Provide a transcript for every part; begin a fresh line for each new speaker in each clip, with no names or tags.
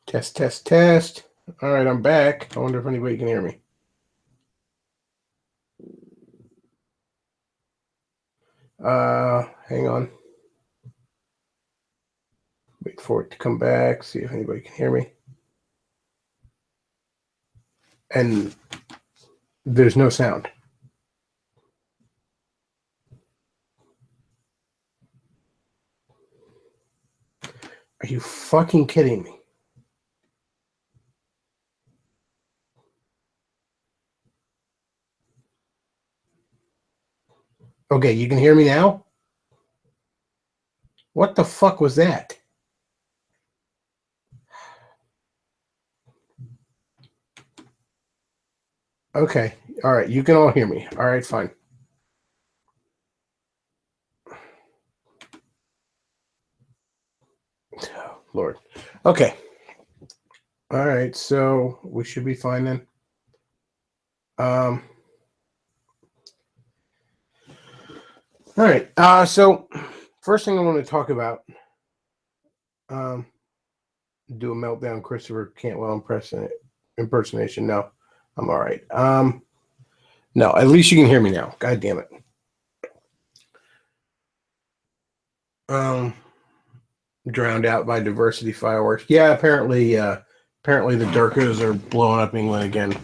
Test, test, test. All right, I'm back. I wonder if anybody can hear me. Hang on. Wait for it to come back, see if anybody can hear me. And there's no sound. Are you fucking kidding me? Okay, you can hear me now? What the fuck was that? Okay, all right, you can all hear me. All right, fine. Oh, Lord. Okay. All right, so we should be fine then. All right. So first thing I want to talk about, do a meltdown Christopher Cantwell impersonation. No, I'm all right. No, at least you can hear me now. God damn it. Drowned out by diversity fireworks. Yeah, apparently the Durkas are blowing up England again.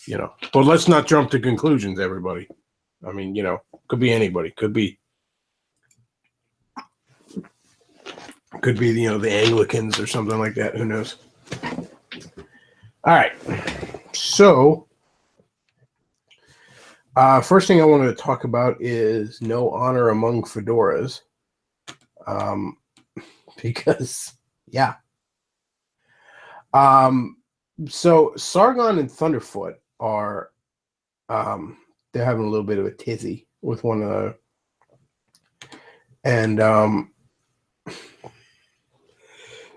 You know, but let's not jump to conclusions, everybody. I mean, you know, could be anybody. Could be you know, the Anglicans or something like that. Who knows? All right. So, first thing I wanted to talk about is no honor among fedoras. Because, yeah. So Sargon and Thunderfoot are, they're having a little bit of a tizzy with one another. And,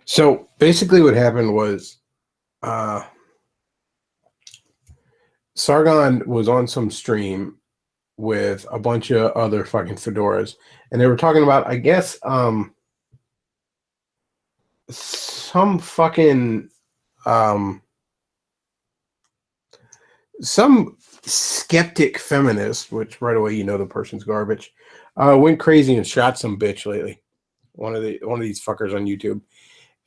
so basically what happened was, Sargon was on some stream with a bunch of other fucking fedoras, and they were talking about, I guess, some fucking, some skeptic feminist, which right away you know the person's garbage, went crazy and shot some bitch lately. One of these fuckers on YouTube,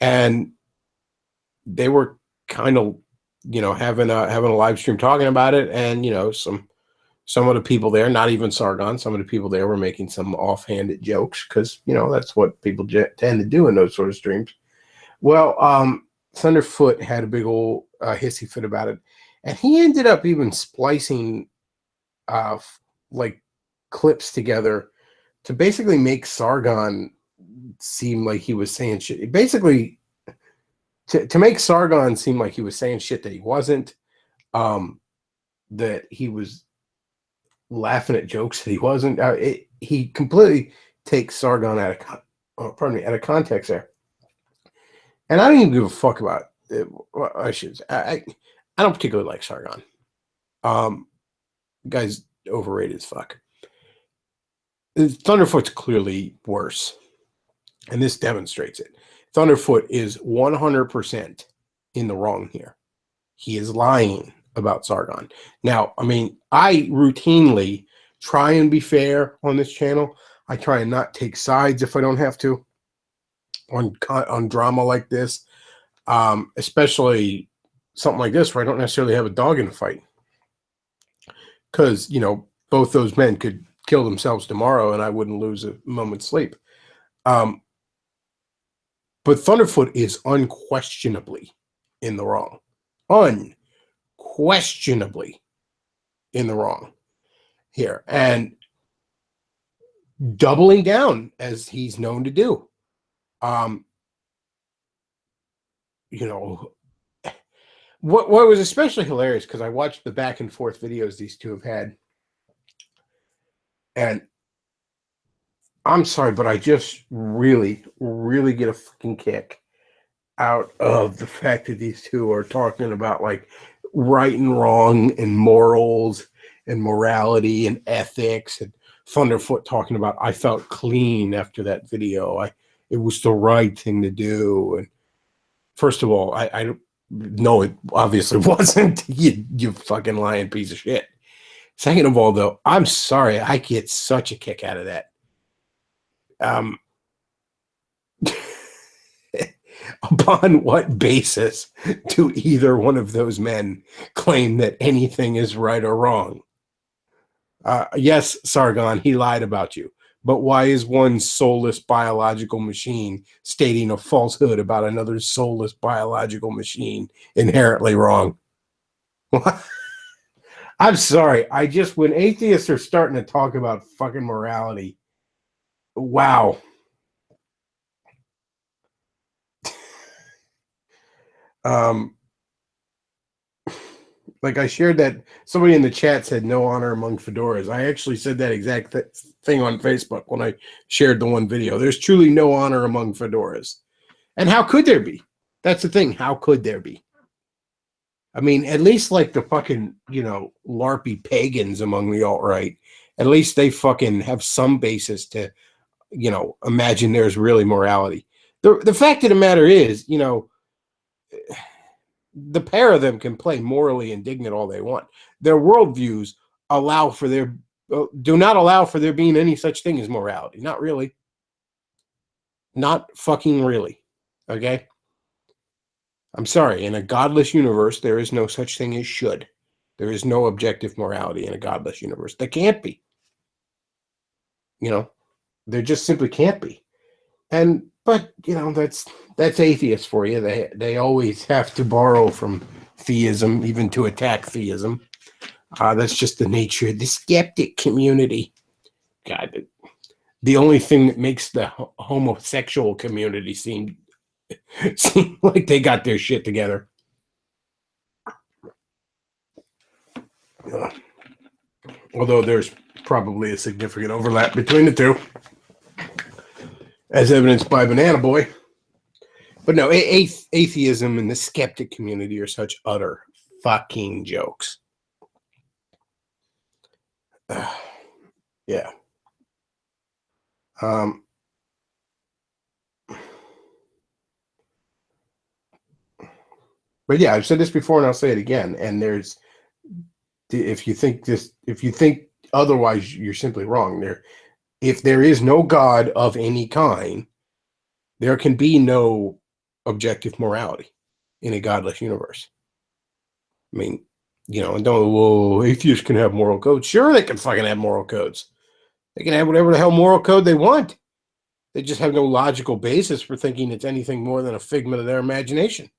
and they were kind of, you know, having a live stream talking about it, and you know, some of the people there, not even Sargon, some of the people there were making some offhanded jokes because, you know, that's what people tend to do in those sort of streams. Well, Thunderfoot had a big old hissy fit about it, and he ended up even splicing like clips together to basically make Sargon seem like he was saying shit. Basically, to make Sargon seem like he was saying shit that he wasn't, that he was laughing at jokes that he wasn't. He completely takes Sargon out of context there. And I don't even give a fuck about it. I don't particularly like Sargon. Guy's overrated as fuck. Thunderfoot's clearly worse, and this demonstrates it. Thunderfoot is 100% in the wrong here. He is lying about Sargon. Now, I mean, I routinely try and be fair on this channel. I try and not take sides if I don't have to on drama like this, especially something like this where I don't necessarily have a dog in the fight. Because, you know, both those men could kill themselves tomorrow and I wouldn't lose a moment's sleep. But Thunderfoot is unquestionably in the wrong. Unquestionably in the wrong here. And doubling down as he's known to do. You know, what was especially hilarious, because I watched the back and forth videos these two have had, and I'm sorry, but I just really, really get a fucking kick out of the fact that these two are talking about like right and wrong and morals and morality and ethics, and Thunderfoot talking about, I felt clean after that video. It was the right thing to do. And First of all, I don't know, it obviously wasn't. You fucking lying piece of shit. Second of all, though, I'm sorry, I get such a kick out of that. Um, upon what basis do either one of those men claim that anything is right or wrong? Yes, Sargon, he lied about you. But why is one soulless biological machine stating a falsehood about another soulless biological machine inherently wrong? I'm sorry. When atheists are starting to talk about fucking morality, wow. Um, like I shared that somebody in the chat said no honor among fedoras. I actually said that exact thing on Facebook when I shared the one video. There's truly no honor among fedoras. And how could there be? That's the thing. How could there be? I mean, at least like the fucking, LARPy pagans among the alt-right, at least they fucking have some basis to, imagine there's really morality. The fact of the matter is, the pair of them can play morally indignant all they want. Their worldviews do not allow for there being any such thing as morality. Not really. Not fucking really. Okay? I'm sorry. In a godless universe, there is no such thing as should. There is no objective morality in a godless universe. There can't be. There just simply can't be. But that's atheists for you. They always have to borrow from theism, even to attack theism. That's just the nature of the skeptic community. God, the only thing that makes the homosexual community seem like they got their shit together. Although there's probably a significant overlap between the two, as evidenced by Banana Boy. But no, atheism and the skeptic community are such utter fucking jokes. Yeah. But yeah, I've said this before and I'll say it again. And if you think otherwise, you're simply wrong. If there is no God of any kind, there can be no objective morality in a godless universe. I mean, atheists can have moral codes. Sure, they can fucking have moral codes. They can have whatever the hell moral code they want. They just have no logical basis for thinking it's anything more than a figment of their imagination.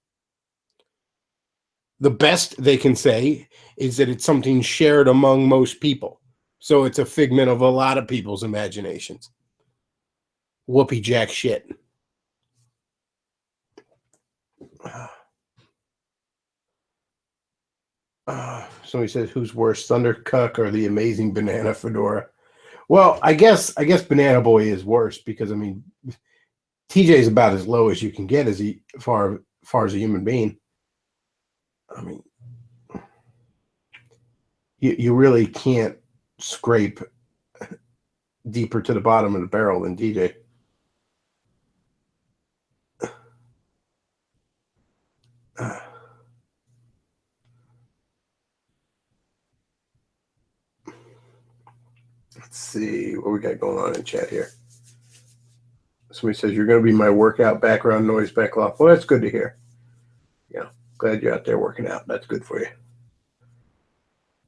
The best they can say is that it's something shared among most people. So it's a figment of a lot of people's imaginations. Whoopee jack shit. Somebody says, who's worse, Thundercuck or the amazing Banana Fedora? Well, I guess Banana Boy is worse because, I mean, TJ is about as low as you can get as far as a human being. I mean, you really can't scrape deeper to the bottom of the barrel than TJ. Let's see what we got going on in chat here. Somebody says, you're going to be my workout background noise, Bechtloff. Well, that's good to hear. Yeah, glad you're out there working out. That's good for you.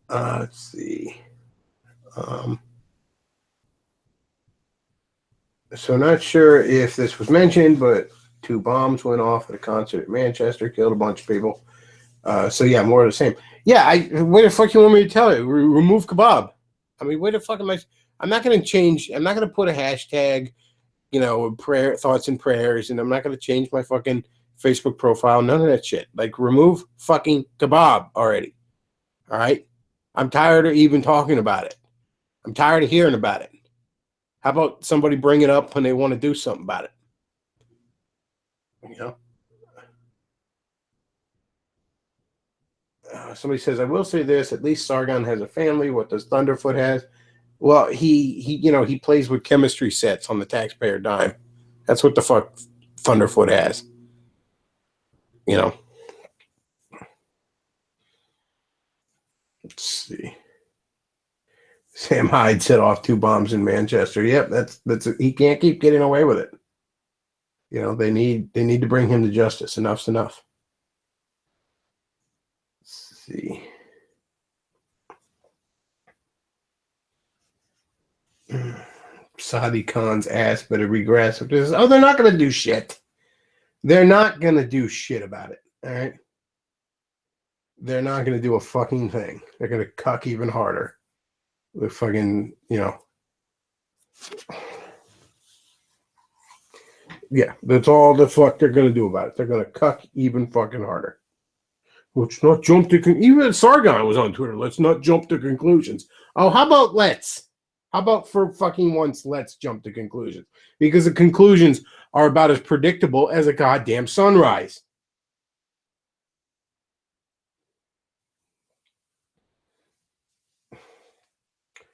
Let's see. So not sure if this was mentioned, but 2 bombs went off at a concert in Manchester, killed a bunch of people. So yeah, more of the same. Yeah, what the fuck you want me to tell you? Remove kebab. I mean, where the fuck am I? I'm not going to change. I'm not going to put a hashtag, prayer, thoughts and prayers, and I'm not going to change my fucking Facebook profile. None of that shit. Like, remove fucking kebab already. All right? I'm tired of even talking about it. I'm tired of hearing about it. How about somebody bring it up when they want to do something about it? Somebody says, I will say this, at least Sargon has a family. What does Thunderfoot has? Well, he plays with chemistry sets on the taxpayer dime. That's what the fuck Thunderfoot has. you know, let's see. Sam Hyde set off 2 bombs in Manchester. Yep, he can't keep getting away with it. You know, they need to bring him to justice. Enough's enough. Let's see. Saudi Khan's ass better regress. Oh, they're not going to do shit. They're not going to do shit about it. All right. They're not going to do a fucking thing. They're going to cuck even harder. With fucking, you know. Yeah, that's all the fuck they're going to do about it. They're going to cuck even fucking harder. Let's not jump to even Sargon was on Twitter. Let's not jump to conclusions. Oh, how about let's? How about for fucking once, let's jump to conclusions? Because the conclusions are about as predictable as a goddamn sunrise.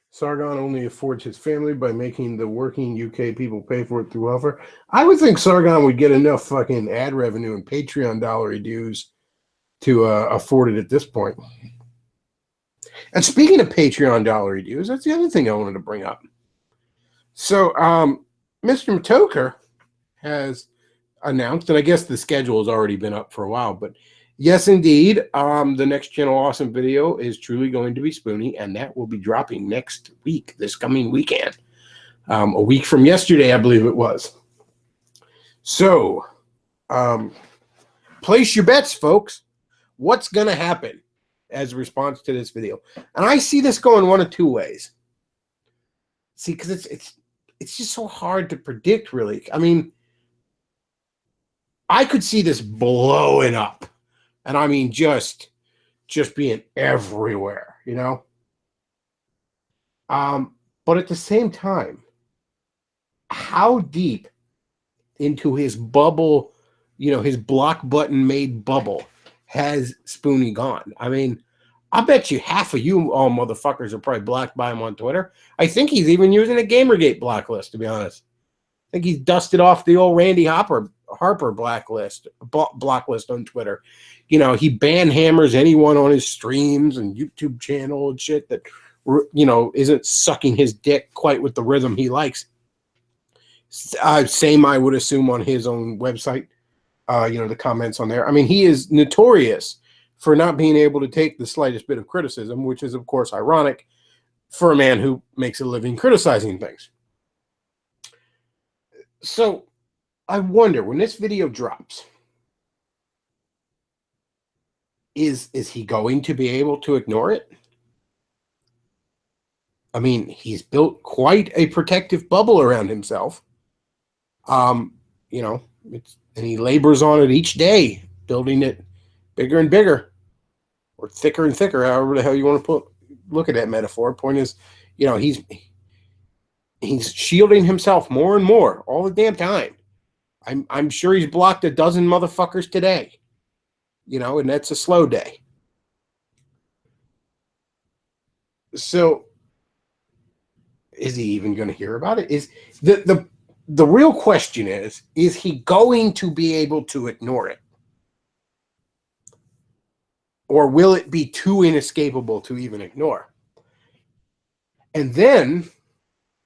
Sargon only affords his family by making the working UK people pay for it through welfare. I would think Sargon would get enough fucking ad revenue and Patreon dollar dues to afford it at this point. And speaking of Patreon dollar dues, that's the other thing I wanted to bring up. So, Mr. Matoker has announced, and I guess the schedule has already been up for a while, but yes, indeed, the next Channel Awesome video is truly going to be Spoonie, and that will be dropping next week, this coming weekend. A week from yesterday, I believe it was. So, place your bets, folks. What's going to happen as a response to this video? And I see this going one of two ways. See, because it's just so hard to predict, really. I mean, I could see this blowing up. And I mean, just being everywhere, you know? But at the same time, how deep into his bubble, you know, his block button made bubble has Spoonie gone? I mean, I bet you half of you all motherfuckers are probably blocked by him on Twitter. I think he's even using a Gamergate blacklist, to be honest. I think he's dusted off the old Randy Harper blacklist on Twitter. You know, he banhammers anyone on his streams and YouTube channel and shit that, you know, isn't sucking his dick quite with the rhythm he likes. Same, I would assume, on his own website. You know, the comments on there. I mean, he is notorious for not being able to take the slightest bit of criticism, which is, of course, ironic for a man who makes a living criticizing things. So I wonder, when this video drops, is he going to be able to ignore it? I mean, he's built quite a protective bubble around himself. You know, and he labors on it each day, building it bigger and bigger, or thicker and thicker, however the hell you want to look at that metaphor. Point is, you know, he's shielding himself more and more all the damn time. I'm sure he's blocked a dozen motherfuckers today, you know, and that's a slow day. So, is he even going to hear about it? Is the real question is he going to be able to ignore it? Or will it be too inescapable to even ignore? And then,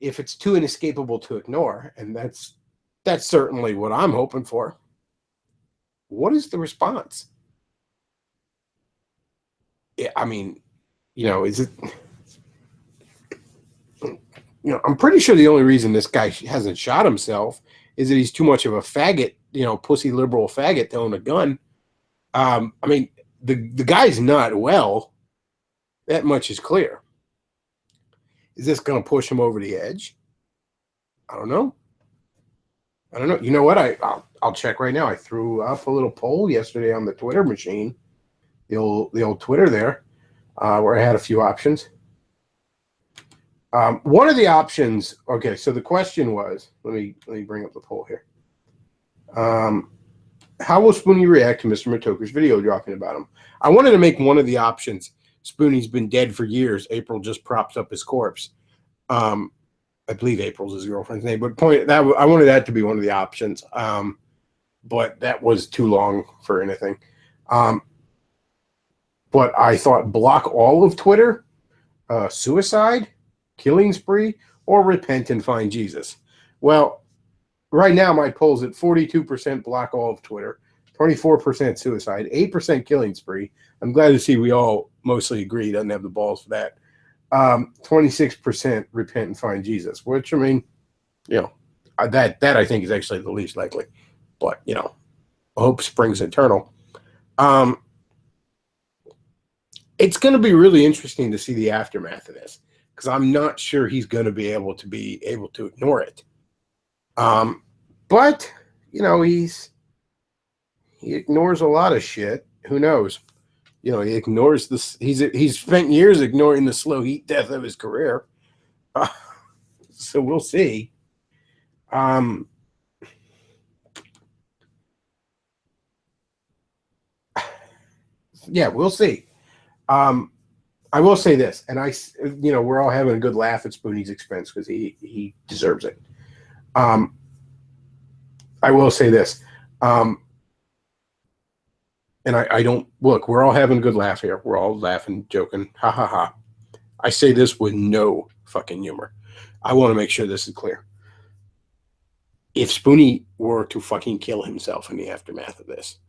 if it's too inescapable to ignore, and that's certainly what I'm hoping for, what is the response? I mean, you know, is it... You know, I'm pretty sure the only reason this guy hasn't shot himself is that he's too much of a faggot, you know, pussy liberal faggot to own a gun. I mean, the guy's not well. That much is clear. Is this going to push him over the edge? I don't know. You know what? I'll check right now. I threw up a little poll yesterday on the Twitter machine, the old Twitter there, where I had a few options. One of the options. Okay, so the question was. Let me bring up the poll here. How will Spoonie react to Mr. Matoker's video dropping about him? I wanted to make one of the options. Spoonie's been dead for years. April just props up his corpse. I believe April's his girlfriend's name, but I wanted that to be one of the options. but that was too long for anything. But I thought block all of Twitter, suicide, killing spree, or repent and find Jesus. Well, right now my poll's at 42% block all of Twitter, 24% suicide, 8% killing spree. I'm glad to see we all mostly agree. Doesn't have the balls for that. 26% repent and find Jesus, which, I mean, you know, that I think is actually the least likely. But, you know, hope springs eternal. It's going to be really interesting to see the aftermath of this, because I'm not sure he's going to be able to ignore it. But, you know, he ignores a lot of shit. Who knows? You know, he ignores this. He's spent years ignoring the slow heat death of his career. So we'll see. Yeah, we'll see. I will say this, and we're all having a good laugh at Spoonie's expense because he deserves it. I will say this, and I don't look. We're all having a good laugh here. We're all laughing, joking, ha ha ha. I say this with no fucking humor. I want to make sure this is clear. If Spoonie were to fucking kill himself in the aftermath of this,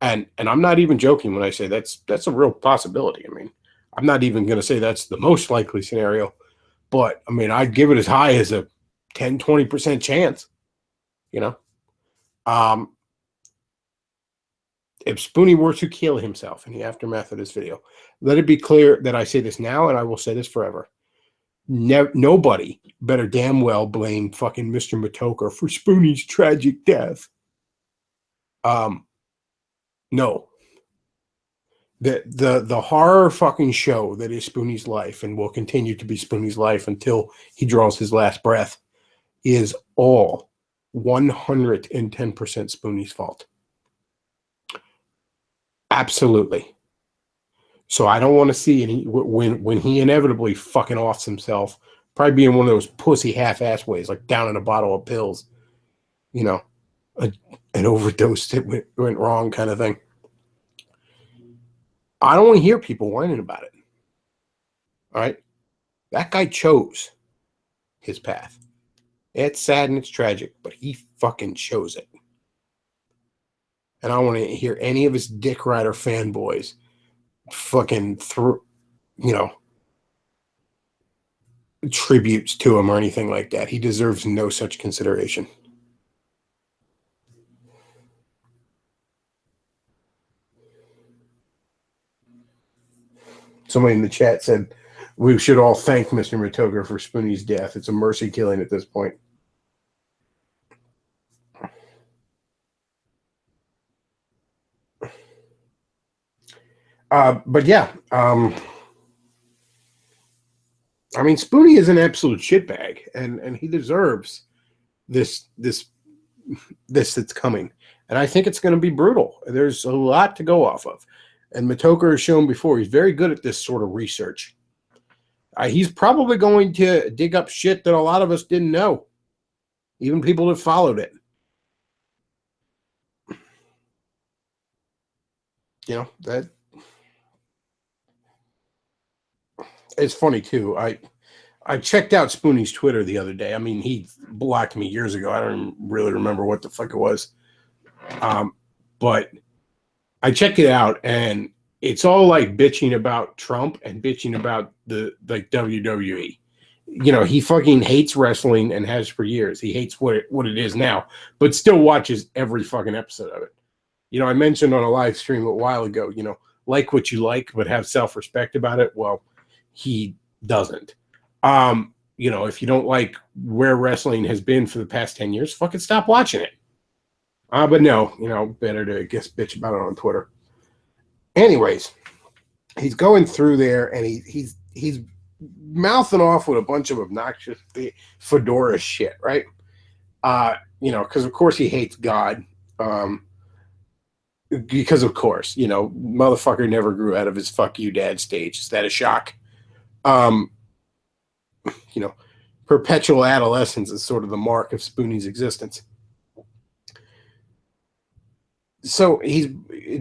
and I'm not even joking when I say that's a real possibility. I mean, I'm not even going to say that's the most likely scenario, but I mean, I'd give it as high as a 10, 20% chance, you know. If Spoonie were to kill himself in the aftermath of this video, let it be clear that I say this now and I will say this forever. Nobody better damn well blame fucking Mr. Matoker for Spoonie's tragic death. No. The horror fucking show that is Spoonie's life and will continue to be Spoonie's life until he draws his last breath is all 110% Spoonie's fault. Absolutely. So I don't want to see any when he inevitably fucking offs himself, probably being one of those pussy half-ass ways, like down in a bottle of pills, you know, an overdose that went wrong kind of thing. I don't want to hear people whining about it. All right? That guy chose his path. It's sad and it's tragic, but he fucking chose it. And I don't want to hear any of his Dick Rider fanboys fucking tributes to him or anything like that. He deserves no such consideration. Somebody in the chat said we should all thank Mr. Matoker for Spoonie's death. It's a mercy killing at this point. But yeah, I mean, Spoonie is an absolute shitbag, and he deserves this that's coming. And I think it's going to be brutal. There's a lot to go off of. And Matoker has shown before he's very good at this sort of research. He's probably going to dig up shit that a lot of us didn't know, even people that followed it. You know, that it's funny too. I checked out Spoonie's Twitter the other day. I mean, he blocked me years ago. I don't really remember what the fuck it was. But I checked it out, and it's all like bitching about Trump and bitching about the WWE. You know, he fucking hates wrestling and has for years. He hates what it is now, but still watches every fucking episode of it. You know, I mentioned on a live stream a while ago, you know, like what you like, but have self-respect about it. Well, he doesn't. You know, if you don't like where wrestling has been for the past 10 years, fucking stop watching it. But no, you know, better to guess bitch about it on Twitter. Anyways, he's going through there and he's mouthing off with a bunch of obnoxious fedora shit, right? You know, because of course he hates God. Because of course, you know, motherfucker never grew out of his fuck you dad stage. Is that a shock? You know, perpetual adolescence is sort of the mark of Spoonie's existence. So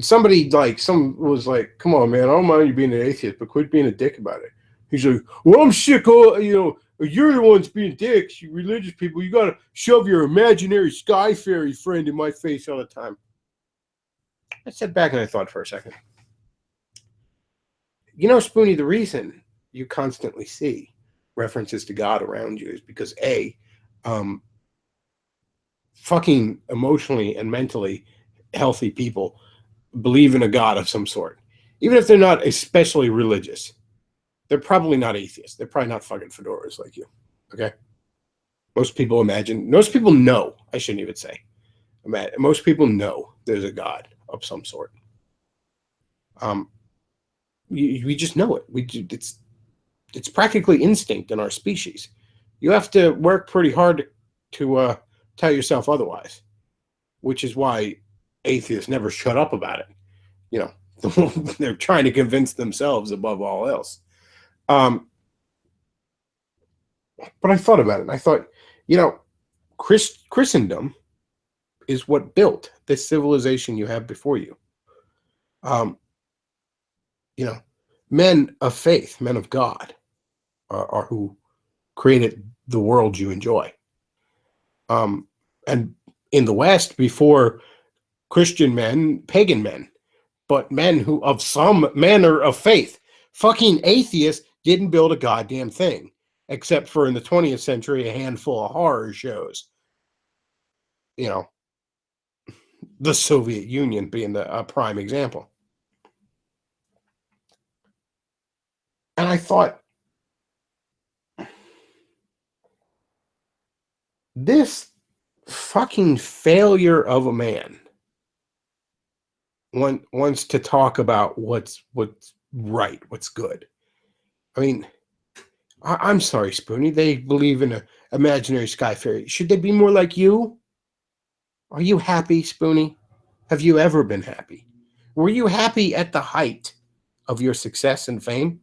somebody like some was like, come on, man, I don't mind you being an atheist, but quit being a dick about it. He's like, well, I'm sick of, you're the ones being dicks, you religious people. You got to shove your imaginary sky fairy friend in my face all the time. I sat back and I thought for a second. Spoonie, the reason you constantly see references to God around you is because fucking emotionally and mentally healthy people believe in a God of some sort. Even if they're not especially religious, they're probably not atheists. They're probably not fucking fedoras like you. Okay? Most people know, I shouldn't even say. Most people know there's a God of some sort. We just know it. It's practically instinct in our species. You have to work pretty hard to tell yourself otherwise, which is why atheists never shut up about it. They're trying to convince themselves above all else. But I thought about it, and I thought, Christendom is what built this civilization you have before you. Men of faith, men of God, are who created the world you enjoy. And in the West, before Christian men, pagan men, but men who of some manner of faith. Fucking atheists didn't build a goddamn thing, except for in the 20th century, a handful of horror shows. The Soviet Union being the prime example. And I thought, this fucking failure of a man wants to talk about what's right, what's good. I mean, I'm sorry, Spoonie. They believe in an imaginary sky fairy. Should they be more like you? Are you happy, Spoonie? Have you ever been happy? Were you happy at the height of your success and fame?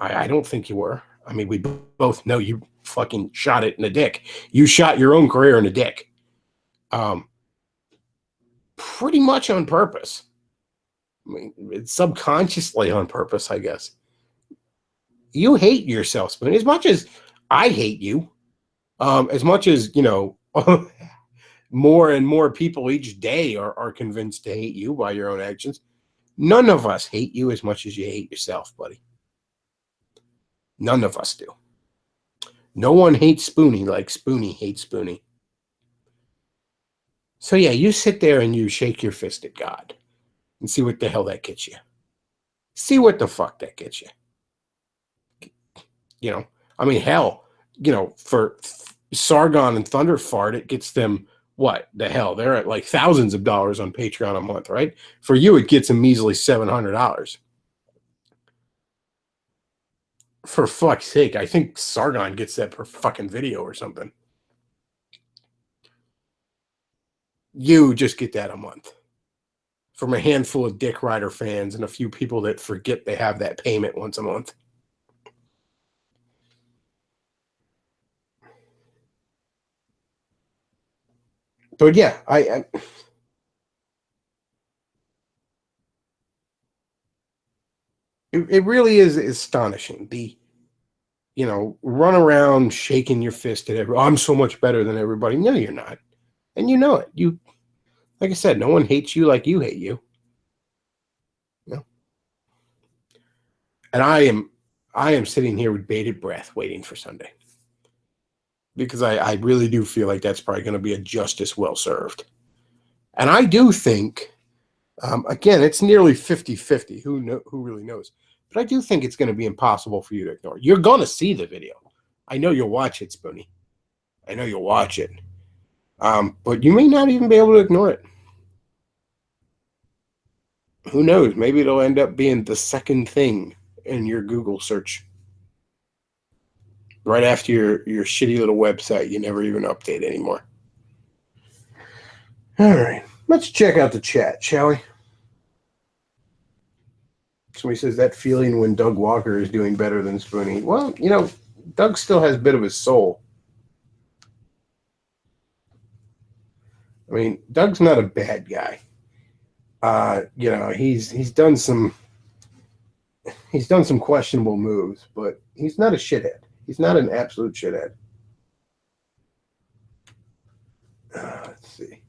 I don't think you were. I mean, we both know you fucking shot it in the dick. You shot your own career in the dick. Pretty much on purpose. I mean, it's subconsciously on purpose, I guess. You hate yourself, Spoon. As much as I hate you, as much as, more and more people each day are convinced to hate you by your own actions, none of us hate you as much as you hate yourself, buddy. None of us do. No one hates Spoonie like Spoonie hates Spoonie. So yeah, you sit there and you shake your fist at God and see what the hell that gets you. See what the fuck that gets you. I mean, hell, for Sargon and Thunderfart, it gets them what the hell? They're at like thousands of dollars on Patreon a month, right? For you, it gets a measly $700. For fuck's sake, I think Sargon gets that per fucking video or something. You just get that a month from a handful of Dick Rider fans and a few people that forget they have that payment once a month. But yeah, it really is astonishing. Run around shaking your fist at everyone. I'm so much better than everybody. No, you're not. And you know it. Like I said, no one hates you like you hate you. And I am sitting here with bated breath waiting for Sunday. Because I really do feel like that's probably going to be a justice well served. And I do think, again, it's nearly 50-50. Who really knows? But I do think it's going to be impossible for you to ignore. You're going to see the video. I know you'll watch it, Spoonie. I know you'll watch it. But you may not even be able to ignore it. Who knows? Maybe it'll end up being the second thing in your Google search. Right after your shitty little website you never even update anymore. All right. Let's check out the chat, shall we? Somebody says that feeling when Doug Walker is doing better than Spoonie. Well, Doug still has a bit of his soul. I mean, Doug's not a bad guy. You know, he's done some questionable moves, but he's not a shithead. He's not an absolute shithead. Let's see.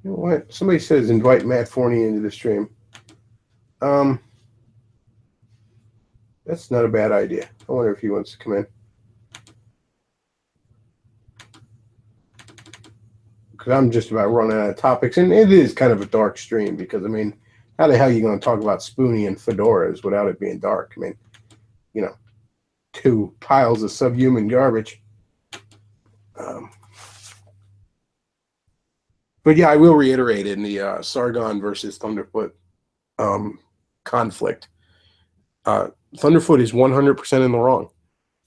You know what? Somebody says invite Matt Forney into the stream. That's not a bad idea. I wonder if he wants to come in. Because I'm just about running out of topics, and it is kind of a dark stream because, I mean, how the hell are you going to talk about Spoonie and fedoras without it being dark? I mean, you know, two piles of subhuman garbage. But yeah, I will reiterate in the Sargon versus Thunderfoot conflict, Thunderfoot is 100% in the wrong,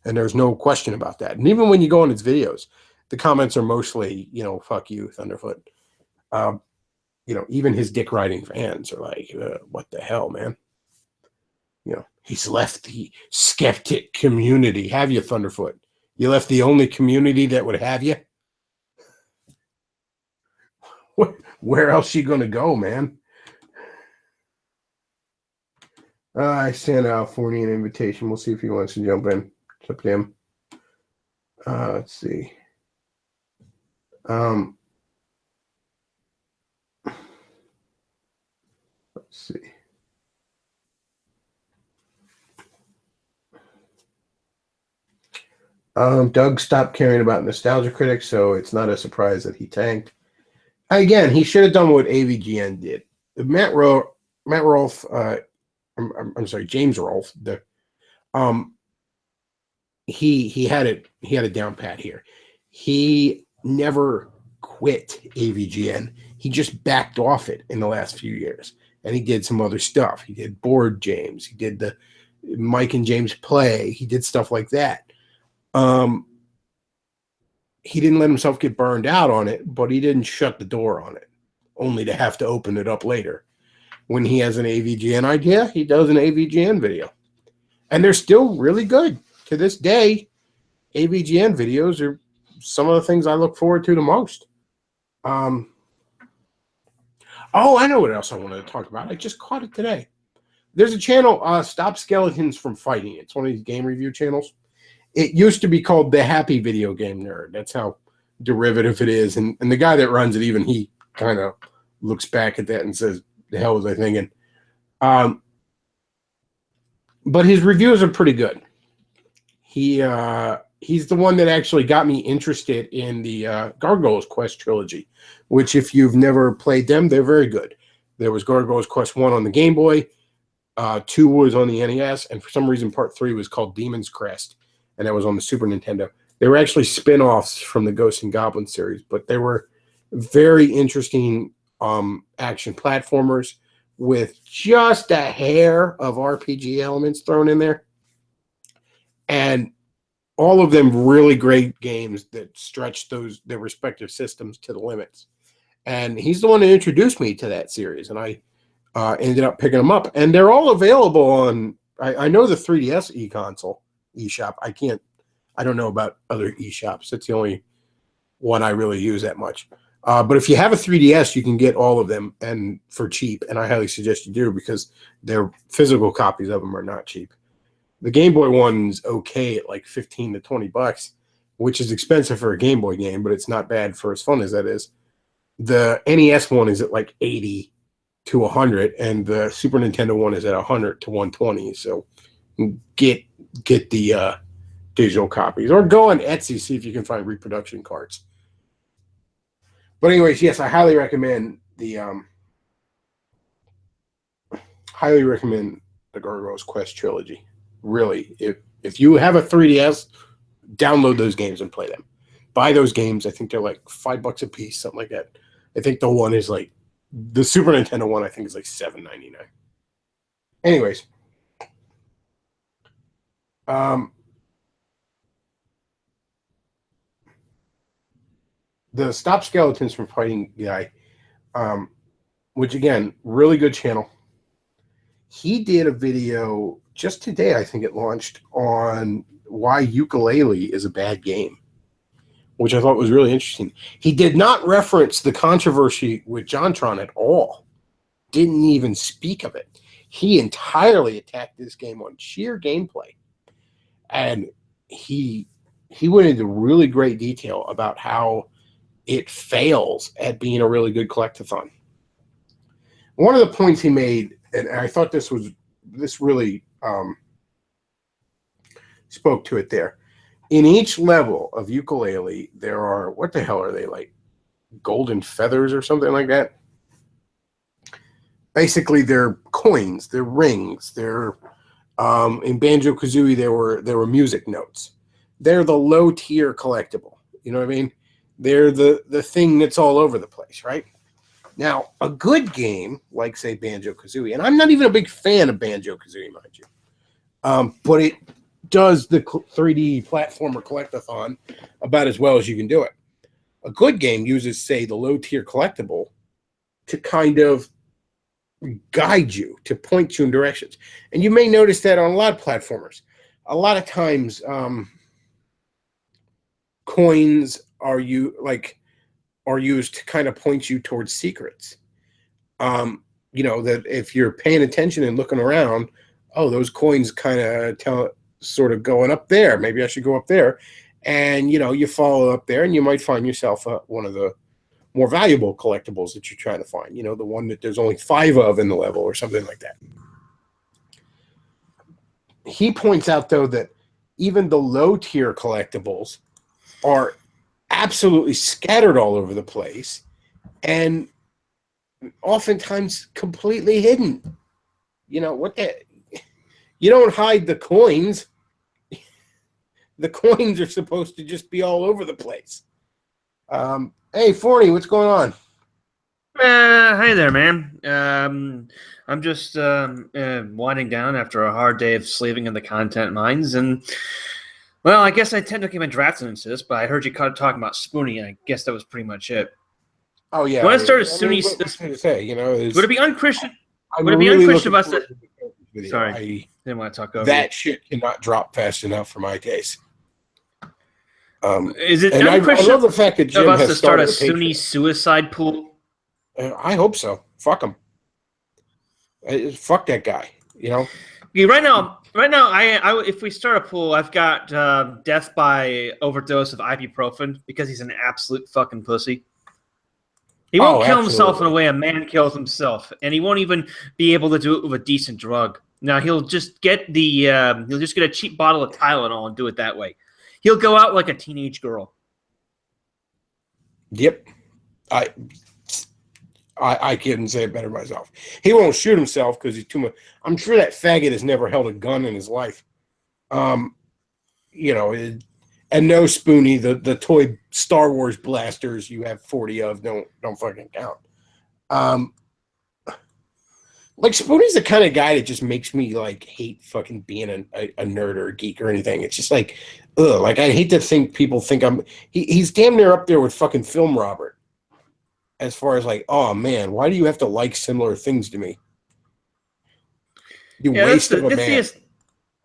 and there's no question about that. And even when you go on its videos, the comments are mostly, you know, fuck you, Thunderfoot. You know, even his dick riding fans are like, what the hell, man? You know, he's left the skeptic community. Have you, Thunderfoot? You left the only community that would have you? Where else you going to go, man? I sent out Forney an invitation. We'll see if he wants to jump in. It's up to him. Let's see. Let's see. Doug stopped caring about nostalgia critics, so it's not a surprise that he tanked. Again, he should have done what AVGN did. Matt Rolfe, I'm sorry, James Rolfe. He had it down pat here. He never quit AVGN. He just backed off it in the last few years, and he did some other stuff. He did Board James. He did the Mike and James Play. He did stuff like that. He didn't let himself get burned out on it, but he didn't shut the door on it, only to have to open it up later. When he has an AVGN idea, he does an AVGN video. And they're still really good. To this day, AVGN videos are some of the things I look forward to the most. Oh, I know what else I wanted to talk about. I just caught it today. There's a channel, Stop Skeletons from Fighting. It's one of these game review channels. It used to be called The Happy Video Game Nerd. That's how derivative it is. And the guy that runs it, even he kind of looks back at that and says, the hell was I thinking? But his reviews are pretty good. He's the one that actually got me interested in the Gargoyles Quest trilogy, which if you've never played them, they're very good. There was Gargoyles Quest 1 on the Game Boy, 2 was on the NES, and for some reason Part 3 was called Demon's Crest, and that was on the Super Nintendo. They were actually spin-offs from the Ghosts and Goblins series, but they were very interesting action platformers with just a hair of RPG elements thrown in there. And all of them really great games that stretched their respective systems to the limits. And he's the one that introduced me to that series, and I ended up picking them up. And they're all available on, I know the 3DS e-console, eShop. I don't know about other eShops. That's the only one I really use that much. But if you have a 3DS, you can get all of them and for cheap, and I highly suggest you do because their physical copies of them are not cheap. The Game Boy one's okay at like $15 to $20, which is expensive for a Game Boy game, but it's not bad for as fun as that is. The NES one is at like $80 to $100, and the Super Nintendo one is at $100 to $120. So get the digital copies, or go on Etsy, see if you can find reproduction cards. But anyways, yes, I highly recommend the Gargoyles Quest trilogy. Really, if you have a 3DS, download those games and play them. Buy those games. I think they're like $5 a piece, something like that. I think the one is like the Super Nintendo one. I think is like $7.99. Anyways, the Stop Skeletons from Fighting guy, which again, really good channel. He did a video just today, I think it launched on why ukulele is a bad game, which I thought was really interesting. He did not reference the controversy with JonTron at all. Didn't even speak of it. He entirely attacked this game on sheer gameplay. And he went into really great detail about how it fails at being a really good collectathon. One of the points he made, and I thought this really spoke to it there. In each level of ukulele, there are, what the hell are they, like golden feathers or something like that? Basically, they're coins, they're rings, they're in Banjo-Kazooie there were music notes. They're the low tier collectible. You know what I mean? They're the thing that's all over the place, right? Now, a good game like, say, Banjo-Kazooie, and I'm not even a big fan of Banjo-Kazooie, mind you, but it does the 3D platformer collectathon about as well as you can do it. A good game uses, say, the low tier collectible to kind of guide you, to point you in directions. And you may notice that on a lot of platformers. A lot of times, coins are used to kind of point you towards secrets. You know, that if you're paying attention and looking around, oh, those coins kind of tell, sort of going up there. Maybe I should go up there. And, you know, you follow up there and you might find yourself one of the more valuable collectibles that you're trying to find. You know, the one that there's only 5 of in the level or something like that. He points out, though, that even the low-tier collectibles are absolutely scattered all over the place and oftentimes completely hidden. You know, what the... You don't hide the coins. The coins are supposed to just be all over the place. Hey, Forney, what's going on?
Hi there, man. I'm just winding down after a hard day of slaving in the content mines, and well, I guess I tend to keep my drafting into this, but I heard you talking about Spoonie, and I guess that was pretty much it.
Oh yeah.
When I started Spoonie,
to say, you know,
would it be unchristian?
I'm
Would it be
really
unchristian of us
looking
to?
forward to the video.
Sorry,
I
didn't want to talk over
that shit cannot drop fast enough for my taste.
Is it
and I
unchristian
love the fact that Jim
of us
has
to start a
started
Sunni suicide pool?
I hope so. Fuck him. Fuck that guy. You know.
Yeah, right now, I if we start a pool, I've got death by overdose of ibuprofen because he's an absolute fucking pussy. He won't kill himself in a way a man kills himself, and he won't even be able to do it with a decent drug. Now he'll just get a cheap bottle of Tylenol and do it that way. He'll go out like a teenage girl.
Yep. I couldn't say it better myself. He won't shoot himself because he's too much. I'm sure that faggot has never held a gun in his life. You know, and no, Spoonie, the toy Star Wars blasters you have 40 of don't fucking count. Like, Spoonie's the kind of guy that just makes me like hate fucking being a nerd or a geek or anything. It's just like, ugh. Like, I hate to think people think he's damn near up there with fucking Film Robert. As far as like, oh man, why do you have to like similar things to me? You waste of a man.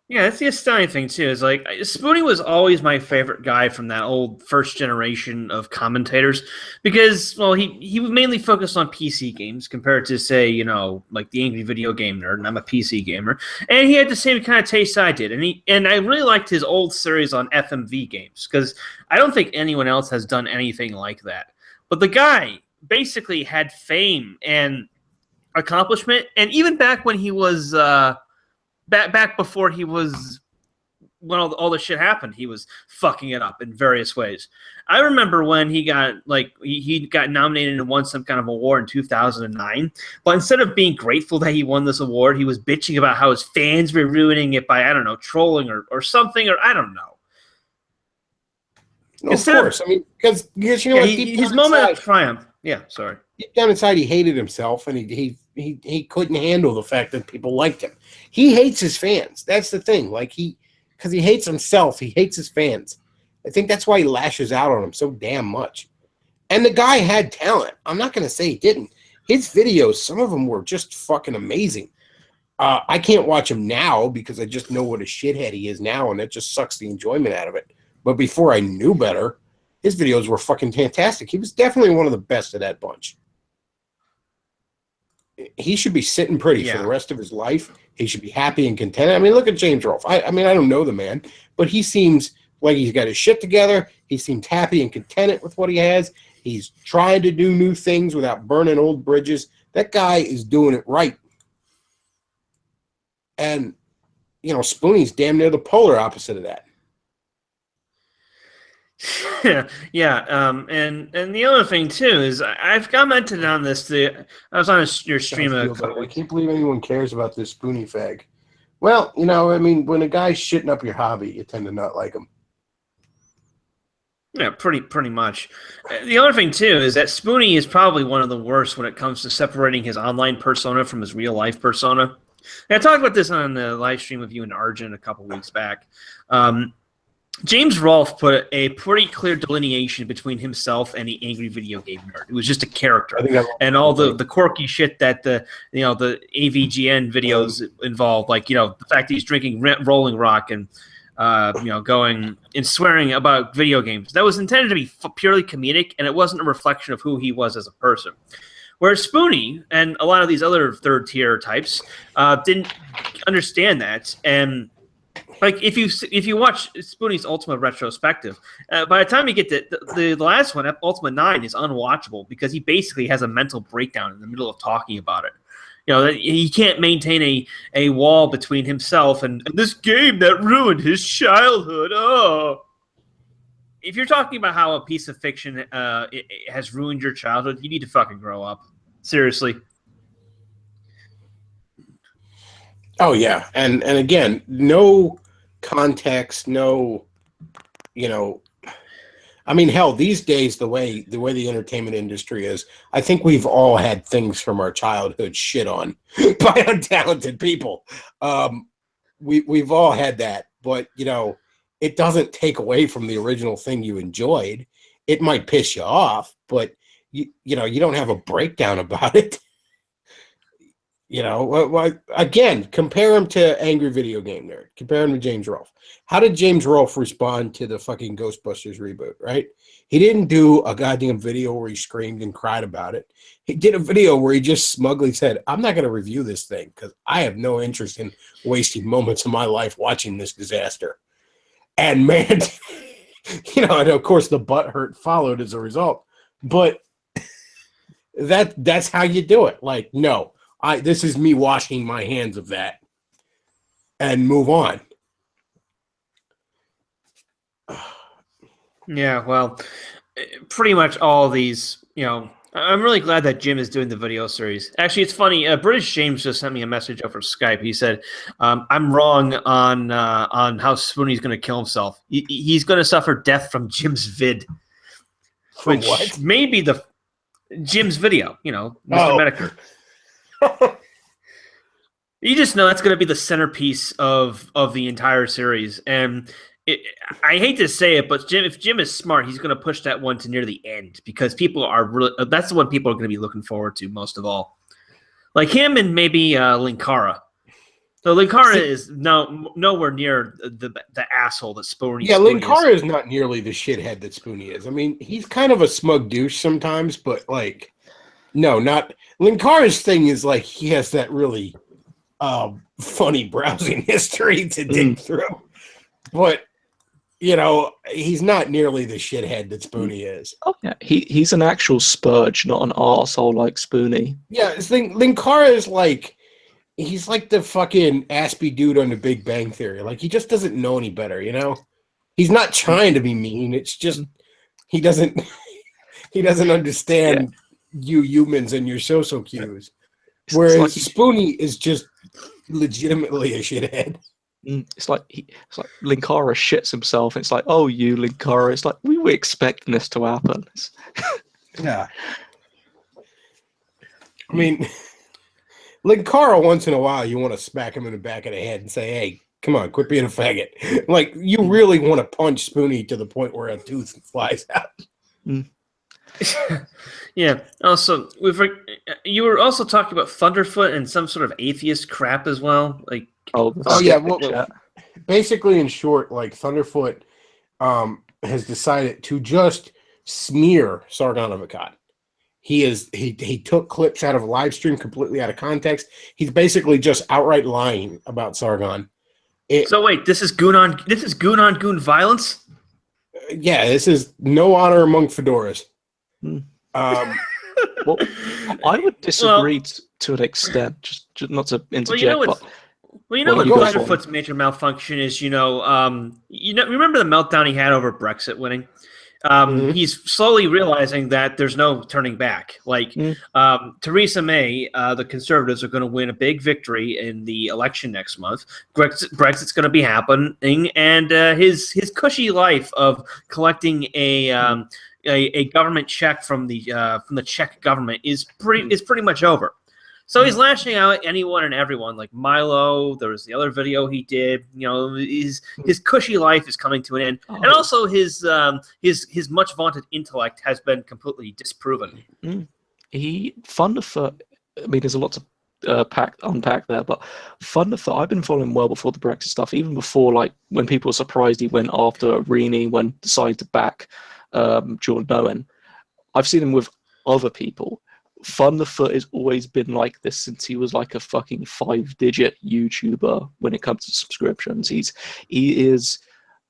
That's the astounding thing too. Is like Spoonie was always my favorite guy from that old first generation of commentators because, well, he was mainly focused on PC games compared to, say, you know, like the Angry Video Game Nerd, and I'm a PC gamer, and he had the same kind of taste I did, and I really liked his old series on FMV games because I don't think anyone else has done anything like that. But the guy basically had fame and accomplishment, and even back when he was back before he was, when all this shit happened, he was fucking it up in various ways. I remember when he got he got nominated and won some kind of award in 2009, but instead of being grateful that he won this award, he was bitching about how his fans were ruining it by, I don't know, trolling or something, or I don't know.
No, of course. I mean, because you know what,
his moment of triumph. Yeah, sorry.
Deep down inside, he hated himself, and he couldn't handle the fact that people liked him. He hates his fans. That's the thing. Like, because he hates himself, he hates his fans. I think that's why he lashes out on them so damn much. And the guy had talent. I'm not going to say he didn't. His videos, some of them were just fucking amazing. I can't watch him now because I just know what a shithead he is now, and it just sucks the enjoyment out of it. But before I knew better, his videos were fucking fantastic. He was definitely one of the best of that bunch. He should be sitting pretty for the rest of his life. He should be happy and content. I mean, look at James Rolfe. I mean, I don't know the man, but he seems like he's got his shit together. He seems happy and contented with what he has. He's trying to do new things without burning old bridges. That guy is doing it right. And, you know, Spoonie's damn near the polar opposite of that.
And the other thing too is I've commented on this. I was on your stream.
I can't believe anyone cares about this Spoonie fag. Well, you know, I mean, when a guy's shitting up your hobby, you tend to not like him.
Yeah, pretty much. The other thing too is that Spoonie is probably one of the worst when it comes to separating his online persona from his real life persona. And I talked about this on the live stream with you and Arjun a couple weeks back. James Rolfe put a pretty clear delineation between himself and the angry video game nerd. It was just a character, and all the quirky shit that the AVGN videos involved, like the fact that he's drinking Rolling Rock and going and swearing about video games. That was intended to be purely comedic, and it wasn't a reflection of who he was as a person. Whereas Spoonie and a lot of these other third-tier types didn't understand that, and like if you watch Spoonie's Ultima retrospective, by the time you get to the last one, Ultima 9 is unwatchable because he basically has a mental breakdown in the middle of talking about it. He can't maintain a wall between himself and this game that ruined his childhood. Oh, if you're talking about how a piece of fiction it has ruined your childhood, you need to fucking grow up. Seriously.
Oh yeah, and again, no context, no, I mean, hell, these days the way the entertainment industry is, I think we've all had things from our childhood shit on by untalented people. We've all had that, but it doesn't take away from the original thing you enjoyed. It might piss you off, but you don't have a breakdown about it. Again, compare him to Angry Video Game Nerd. Compare him to James Rolfe. How did James Rolfe respond to the fucking Ghostbusters reboot, right? He didn't do a goddamn video where he screamed and cried about it. He did a video where he just smugly said, I'm not going to review this thing because I have no interest in wasting moments of my life watching this disaster. And man, and of course the butthurt followed as a result. But that's how you do it. Like, no. This is me washing my hands of that and move on.
Yeah, well, pretty much all of these, I'm really glad that Jim is doing the video series. Actually, it's funny. British James just sent me a message over Skype. He said, I'm wrong on how Spoonie's going to kill himself. He's going to suffer death from Jim's vid.
From what?
May be the Jim's video, Mr. Medicare. You just know that's going to be the centerpiece of the entire series, and I hate to say it, but if Jim is smart, he's going to push that one to near the end because people are really that's the one people are going to be looking forward to most of all, like him and maybe Linkara. So Linkara is nowhere near the asshole that Spoonie.
Yeah, Linkara is not nearly the shithead that Spoonie is. I mean, he's kind of a smug douche sometimes, but like. No, not Linkara's thing is like he has that really funny browsing history to dig through. But he's not nearly the shithead that Spoonie is.
Oh yeah, he's an actual spurge, not an arsehole like Spoonie.
Yeah, Linkara is like he's like the fucking Aspie dude on the Big Bang Theory. Like he just doesn't know any better, He's not trying to be mean. It's just he doesn't understand. Yeah. You humans and your social cues. Whereas like Spoonie is just legitimately a shithead.
It's like Linkara shits himself. It's like, oh, you Linkara. It's like we were expecting this to happen.
Yeah. I mean, Linkara once in a while you want to smack him in the back of the head and say, hey, come on, quit being a faggot. Like you really want to punch Spoonie to the point where a tooth flies out.
Yeah. Also, you were also talking about Thunderfoot and some sort of atheist crap as well. Like,
Oh, the
Oh yeah,
skeptic
well,
chat.
basically in short, like Thunderfoot has decided to just smear Sargon of Akkad. He took clips out of a live stream completely out of context. He's basically just outright lying about Sargon.
so wait, this is goon on goon violence.
Yeah, this is no honor among fedoras.
Hmm.
Well,
I would disagree to an extent, just not to interject, but
what
you go
Thunderfoot's major malfunction is, remember the meltdown he had over Brexit winning? He's slowly realizing that there's no turning back. Like Theresa May, the Conservatives are going to win a big victory in the election next month. Brexit's going to be happening, and his cushy life of collecting a government check from the Czech government is pretty much over. So he's lashing out at anyone and everyone, like Milo. There was the other video he did. His cushy life is coming to an end, and also his much vaunted intellect has been completely disproven.
Thunderfoot. I mean, there's a lot to unpack there, but Thunderfoot, I've been following well before the Brexit stuff, even before like when people were surprised he went after Rini when decided to back Jordan Owen. I've seen him with other people. Thunderfoot has always been like this since he was like a fucking 5-digit YouTuber when it comes to subscriptions. He is,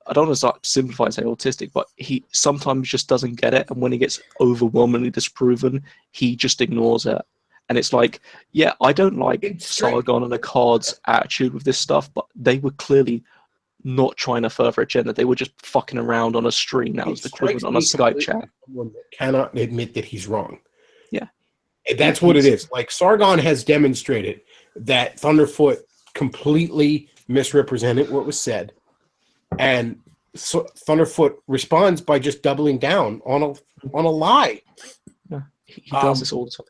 I don't want to start simplifying and say autistic, but he sometimes just doesn't get it, and when he gets overwhelmingly disproven, he just ignores it. And it's like, yeah, I don't like Sargon and Akkad's attitude with this stuff, but they were clearly not trying to further agenda. They were just fucking around on a stream that was equivalent on a Skype chat.
Someone that cannot admit that he's wrong.
Yeah.
That's what it is. Like Sargon has demonstrated that Thunderfoot completely misrepresented what was said, and so Thunderfoot responds by just doubling down on a lie.
Yeah, he does this all the time.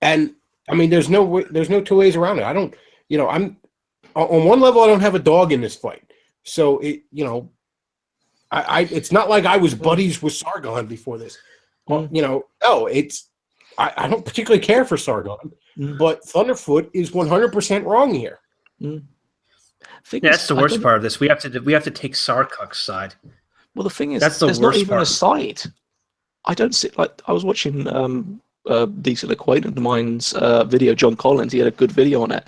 And I mean, there's no two ways around it. I don't, I'm on one level, I don't have a dog in this fight, so it's not like I was buddies with Sargon before this. No, it's. I don't particularly care for Sargon, but Thunderfoot is 100% wrong here.
That's the worst part of this. We have to take Sarkuk's side.
Well, the thing is,
that's the
there's
worst
not even
part.
a side. I don't see, like, I was watching a decent acquaintance of mine's video, John Collins. He had a good video on it.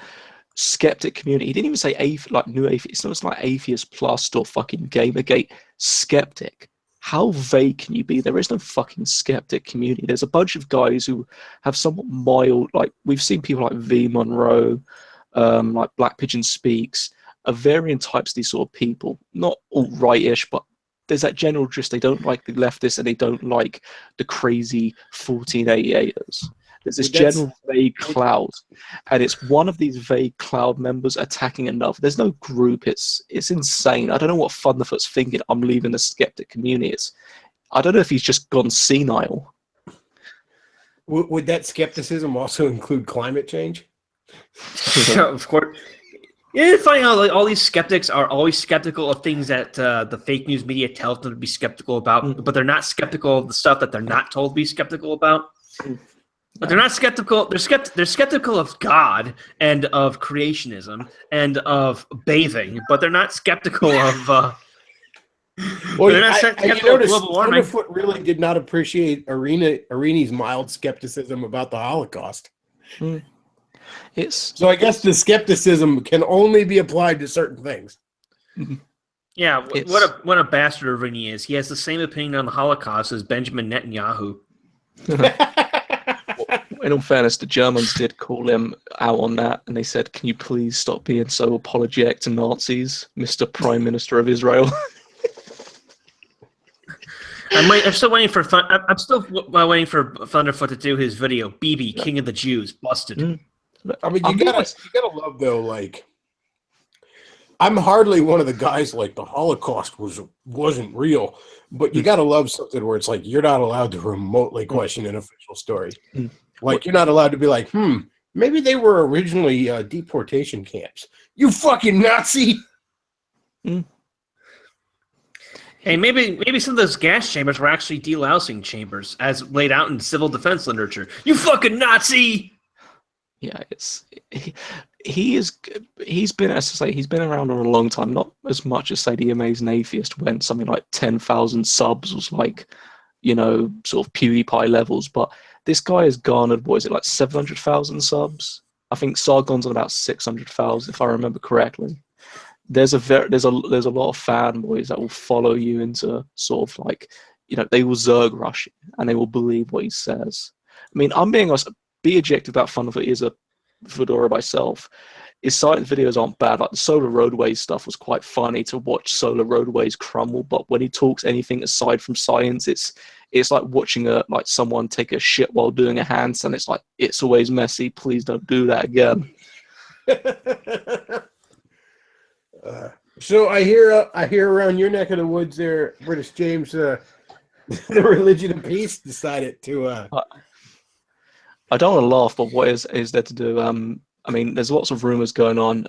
Skeptic community. He didn't even say new atheist. It's not like atheist plus or fucking Gamergate. Skeptic. How vague can you be? There is no fucking skeptic community. There's a bunch of guys who have somewhat mild, like we've seen people like V Monroe, like Black Pigeon Speaks, a varying types of these sort of people. Not all right-ish, but there's that general gist. They don't like the leftists and they don't like the crazy 1488ers. There's this general vague cloud, and it's one of these vague cloud members attacking another. There's no group. It's insane. I don't know what Thunderfoot's thinking. I'm leaving the skeptic community. I don't know if he's just gone senile.
Would that skepticism also include climate change?
Of course. It's funny how like, all these skeptics are always skeptical of things that the fake news media tells them to be skeptical about, but they're not skeptical of the stuff that they're not told to be skeptical about. But they're not skeptical. They're skeptical of God and of creationism and of bathing, but they're not skeptical of.
Well,
they're not skeptical of global warming.
Thunderfoot really did not appreciate Irini's mild skepticism about the Holocaust. So I guess the skepticism can only be applied to certain things.
Yeah, what a bastard Irini is. He has the same opinion on the Holocaust as Benjamin Netanyahu.
In all fairness, the Germans did call him out on that, and they said, "Can you please stop being so apologetic to Nazis, Mr. Prime Minister of Israel?"
I'm still waiting for Thunderfoot to do his video. BB, King of the Jews, busted.
I mean, you gotta love though. Like, I'm hardly one of the guys like the Holocaust wasn't real, but you gotta love something where it's like you're not allowed to remotely question an official story. Like, you're not allowed to be like, maybe they were originally deportation camps. You fucking Nazi!
Hey, maybe some of those gas chambers were actually delousing chambers, as laid out in civil defense literature. You fucking Nazi!
Yeah, he's been, as I say, he's been around for a long time. Not as much as, say, the Amazing Atheist, when something like 10,000 subs was like, sort of PewDiePie levels. But this guy has garnered, what is it, like 700,000 subs? I think Sargon's on about 600,000, if I remember correctly. There's a lot of fanboys that will follow you into sort of like, they will Zerg rush you and they will believe what he says. I mean, I'm being honest. Be Ejected That Fun of It is a Fedora myself. His science videos aren't bad. Like the Solar Roadways stuff was quite funny to watch Solar Roadways crumble. But when he talks anything aside from science, it's like watching someone take a shit while doing a handstand. It's like, it's always messy. Please don't do that again.
So I hear around your neck of the woods there, British James, the Religion of Peace decided to.
I don't want to laugh, but what is there to do? I mean, there's lots of rumors going on.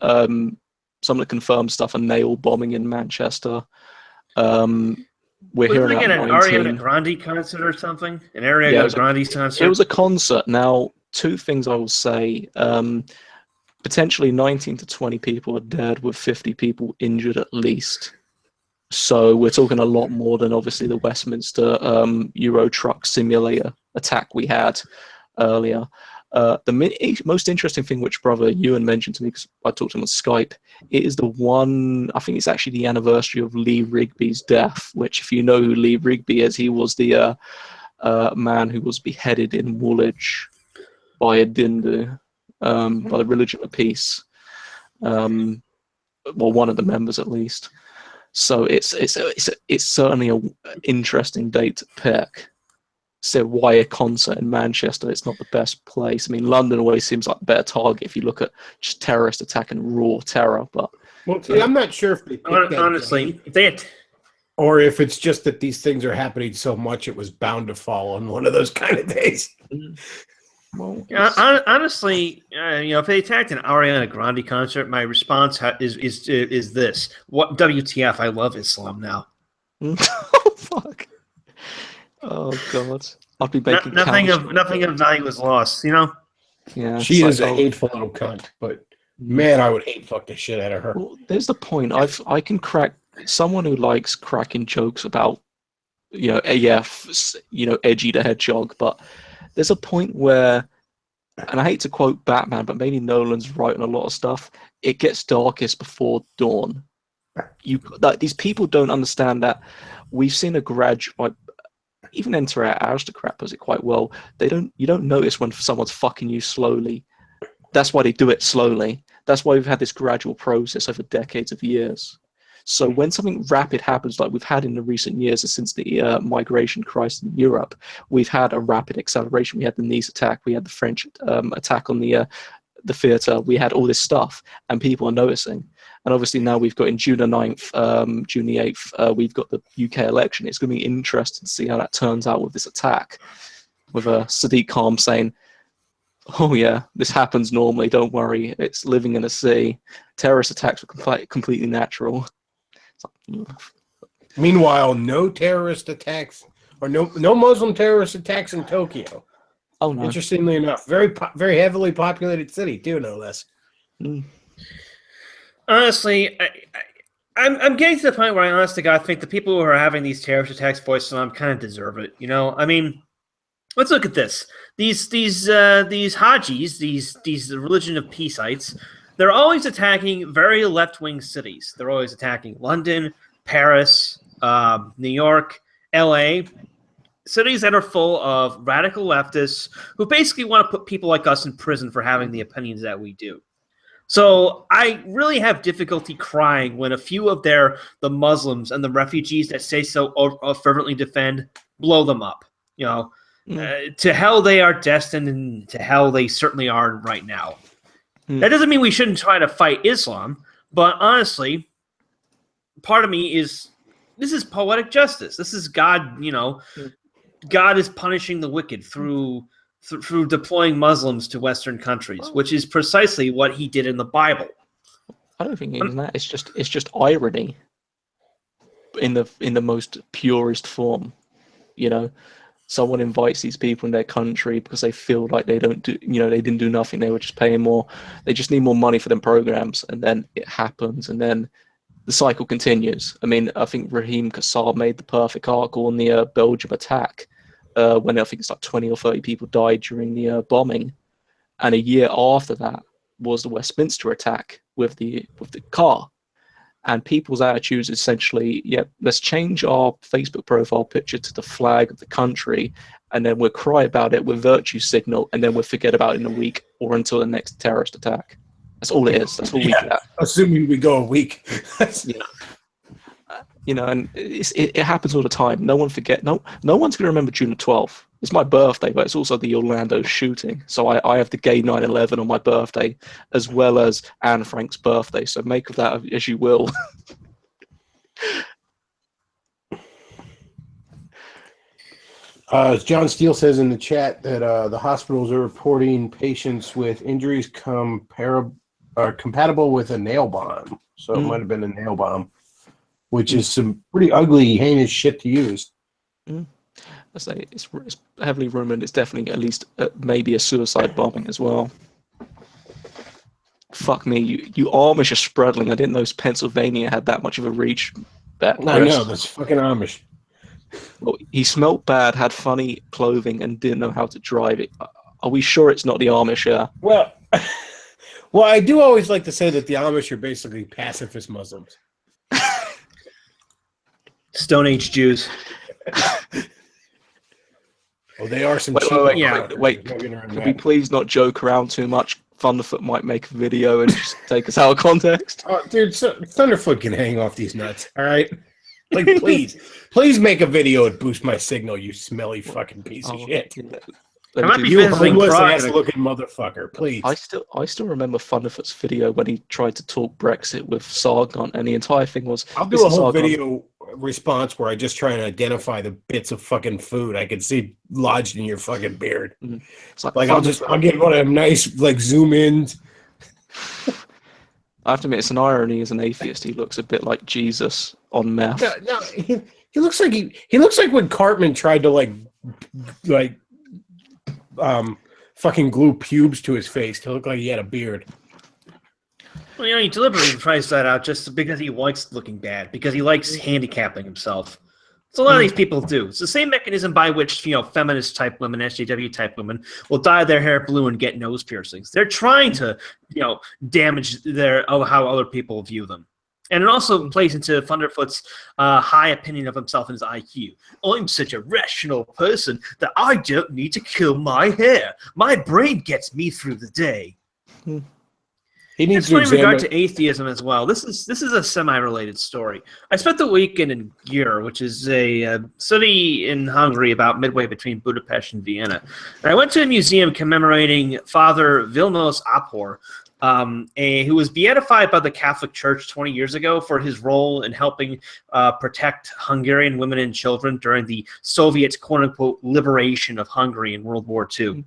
Some of the confirmed stuff are nail bombing in Manchester. We're hearing
about an
19.
Ariana Grande concert or something. An Ariana Grande concert.
It was a concert. Now, two things I will say. Potentially 19 to 20 people are dead, with 50 people injured at least. So we're talking a lot more than obviously the Westminster Euro Truck Simulator attack we had earlier. The most interesting thing, which brother Ewan mentioned to me, because I talked to him on Skype, it is the one, I think it's actually the anniversary of Lee Rigby's death, which, if you know who Lee Rigby is, he was the man who was beheaded in Woolwich by a Dindu, by the Religion of Peace. Well, one of the members at least. So it's certainly an interesting date to pick. So why a concert in Manchester? It's not the best place. I mean, London always seems like a better target if you look at just terrorist attack and raw terror. But
see, I'm not sure if they
honestly, if they had,
or if it's just that these things are happening so much, it was bound to fall on one of those kind of days.
Well,
honestly, if they attacked an Ariana Grande concert, my response is this: what WTF? I love Islam now.
Oh fuck! Oh god! I'll be making
nothing of value was lost.
Yeah,
she is a hateful little cunt, but man, I would hate fuck the shit out of her.
Well, there's the point. I can crack someone who likes cracking jokes about AF, Edgy the Hedgehog, but there's a point where, and I hate to quote Batman, but maybe Nolan's right on a lot of stuff. It gets darkest before dawn. These people don't understand that we've seen a gradual. Even Enter Our Aristocrat does it quite well. You don't notice when someone's fucking you slowly. That's why they do it slowly. That's why we've had this gradual process over decades of years. So when something rapid happens, like we've had in the recent years since the migration crisis in Europe, we've had a rapid acceleration. We had the Nice attack, we had the French attack on the theatre, we had all this stuff, and people are noticing. And obviously now we've got in June the 9th, June the 8th, we've got the UK election. It's going to be interesting to see how that turns out with this attack, with Sadiq Khan saying, oh yeah, this happens normally, don't worry, it's living in a sea. Terrorist attacks were completely natural.
Meanwhile, no terrorist attacks, or no Muslim terrorist attacks in Tokyo.
Oh no!
Interestingly enough, very heavily populated city too, no less.
Honestly, I'm getting to the point where I honestly God think the people who are having these terrorist attacks voiced on kind of deserve it. I mean, let's look at this. These Hajis, these Religion of Peaceites, they're always attacking very left-wing cities. They're always attacking London, Paris, New York, LA, cities that are full of radical leftists who basically want to put people like us in prison for having the opinions that we do. So I really have difficulty crying when a few of the Muslims and the refugees that say so fervently defend blow them up. To hell they are destined, and to hell they certainly are right now. That doesn't mean we shouldn't try to fight Islam, but honestly, part of me is, this is poetic justice. This is God, God is punishing the wicked through deploying Muslims to Western countries, which is precisely what he did in the Bible.
I don't think even that. It's just irony. the most purest form. You know, someone invites these people in their country because they feel like they don't do, they didn't do nothing. They were just paying more. They just need more money for them programs, and then it happens, and then the cycle continues. I mean, I think Raheem Kassar made the perfect article on the Belgium attack, when I think it's like 20 or 30 people died during the bombing, and a year after that was the Westminster attack with the car. And people's attitudes essentially, yeah, let's change our Facebook profile picture to the flag of the country, and then we'll cry about it with virtue signal, and then we'll forget about it in a week or until the next terrorist attack. That's all it is. That's all we get.
Assuming we go a week.
And it happens all the time. No one forget. No one's going to remember June the 12th. It's my birthday, but it's also the Orlando shooting. So I have the gay 9/11 on my birthday, as well as Anne Frank's birthday. So make of that as you will.
As John Steele says in the chat that the hospitals are reporting patients with injuries compatible with a nail bomb. So it might have been a nail bomb, which is some pretty ugly, heinous shit to use.
I say it's heavily rumored. It's definitely at least maybe a suicide bombing as well. Fuck me, you Amish are spreading. I didn't know Pennsylvania had that much of a reach.
I know, that's fucking Amish.
Well, he smelt bad, had funny clothing, and didn't know how to drive it. Are we sure it's not the Amish? Yeah.
Well, I do always like to say that the Amish are basically pacifist Muslims.
Stone Age Jews.
Well, they are some.
Wait. Can we please not joke around too much? Thunderfoot might make a video and just take us out of context.
Oh, dude, Thunderfoot can hang off these nuts. All right, like please make a video and boost my signal. You smelly fucking piece of shit.
I might be
You homeless
Prague.
ass-looking motherfucker. Please.
I still remember Thunderfoot's video when he tried to talk Brexit with Sargon, and the entire thing was.
I'll do a whole video response where I just try and identify the bits of fucking food I can see lodged in your fucking beard.
It's
like I'll get one of them nice like zoom ins.
I have to admit, it's an irony as an atheist. He looks a bit like Jesus on meth.
No, he looks like he looks like when Cartman tried to fucking glue pubes to his face to look like he had a beard.
Well, he deliberately tries that out just because he likes looking bad, because he likes handicapping himself. So a lot of these people do. It's the same mechanism by which, feminist type women, SJW type women, will dye their hair blue and get nose piercings. They're trying to, damage how other people view them. And it also plays into Thunderfoot's high opinion of himself and his IQ. I'm such a rational person that I don't need to kill my hair. My brain gets me through the day.
He needs
in regard to atheism as well. This is a semi-related story. I spent the weekend in Győr, which is a city in Hungary about midway between Budapest and Vienna. And I went to a museum commemorating Father Vilmos Apor, who was beatified by the Catholic Church 20 years ago for his role in helping protect Hungarian women and children during the Soviet quote-unquote liberation of Hungary in World War II.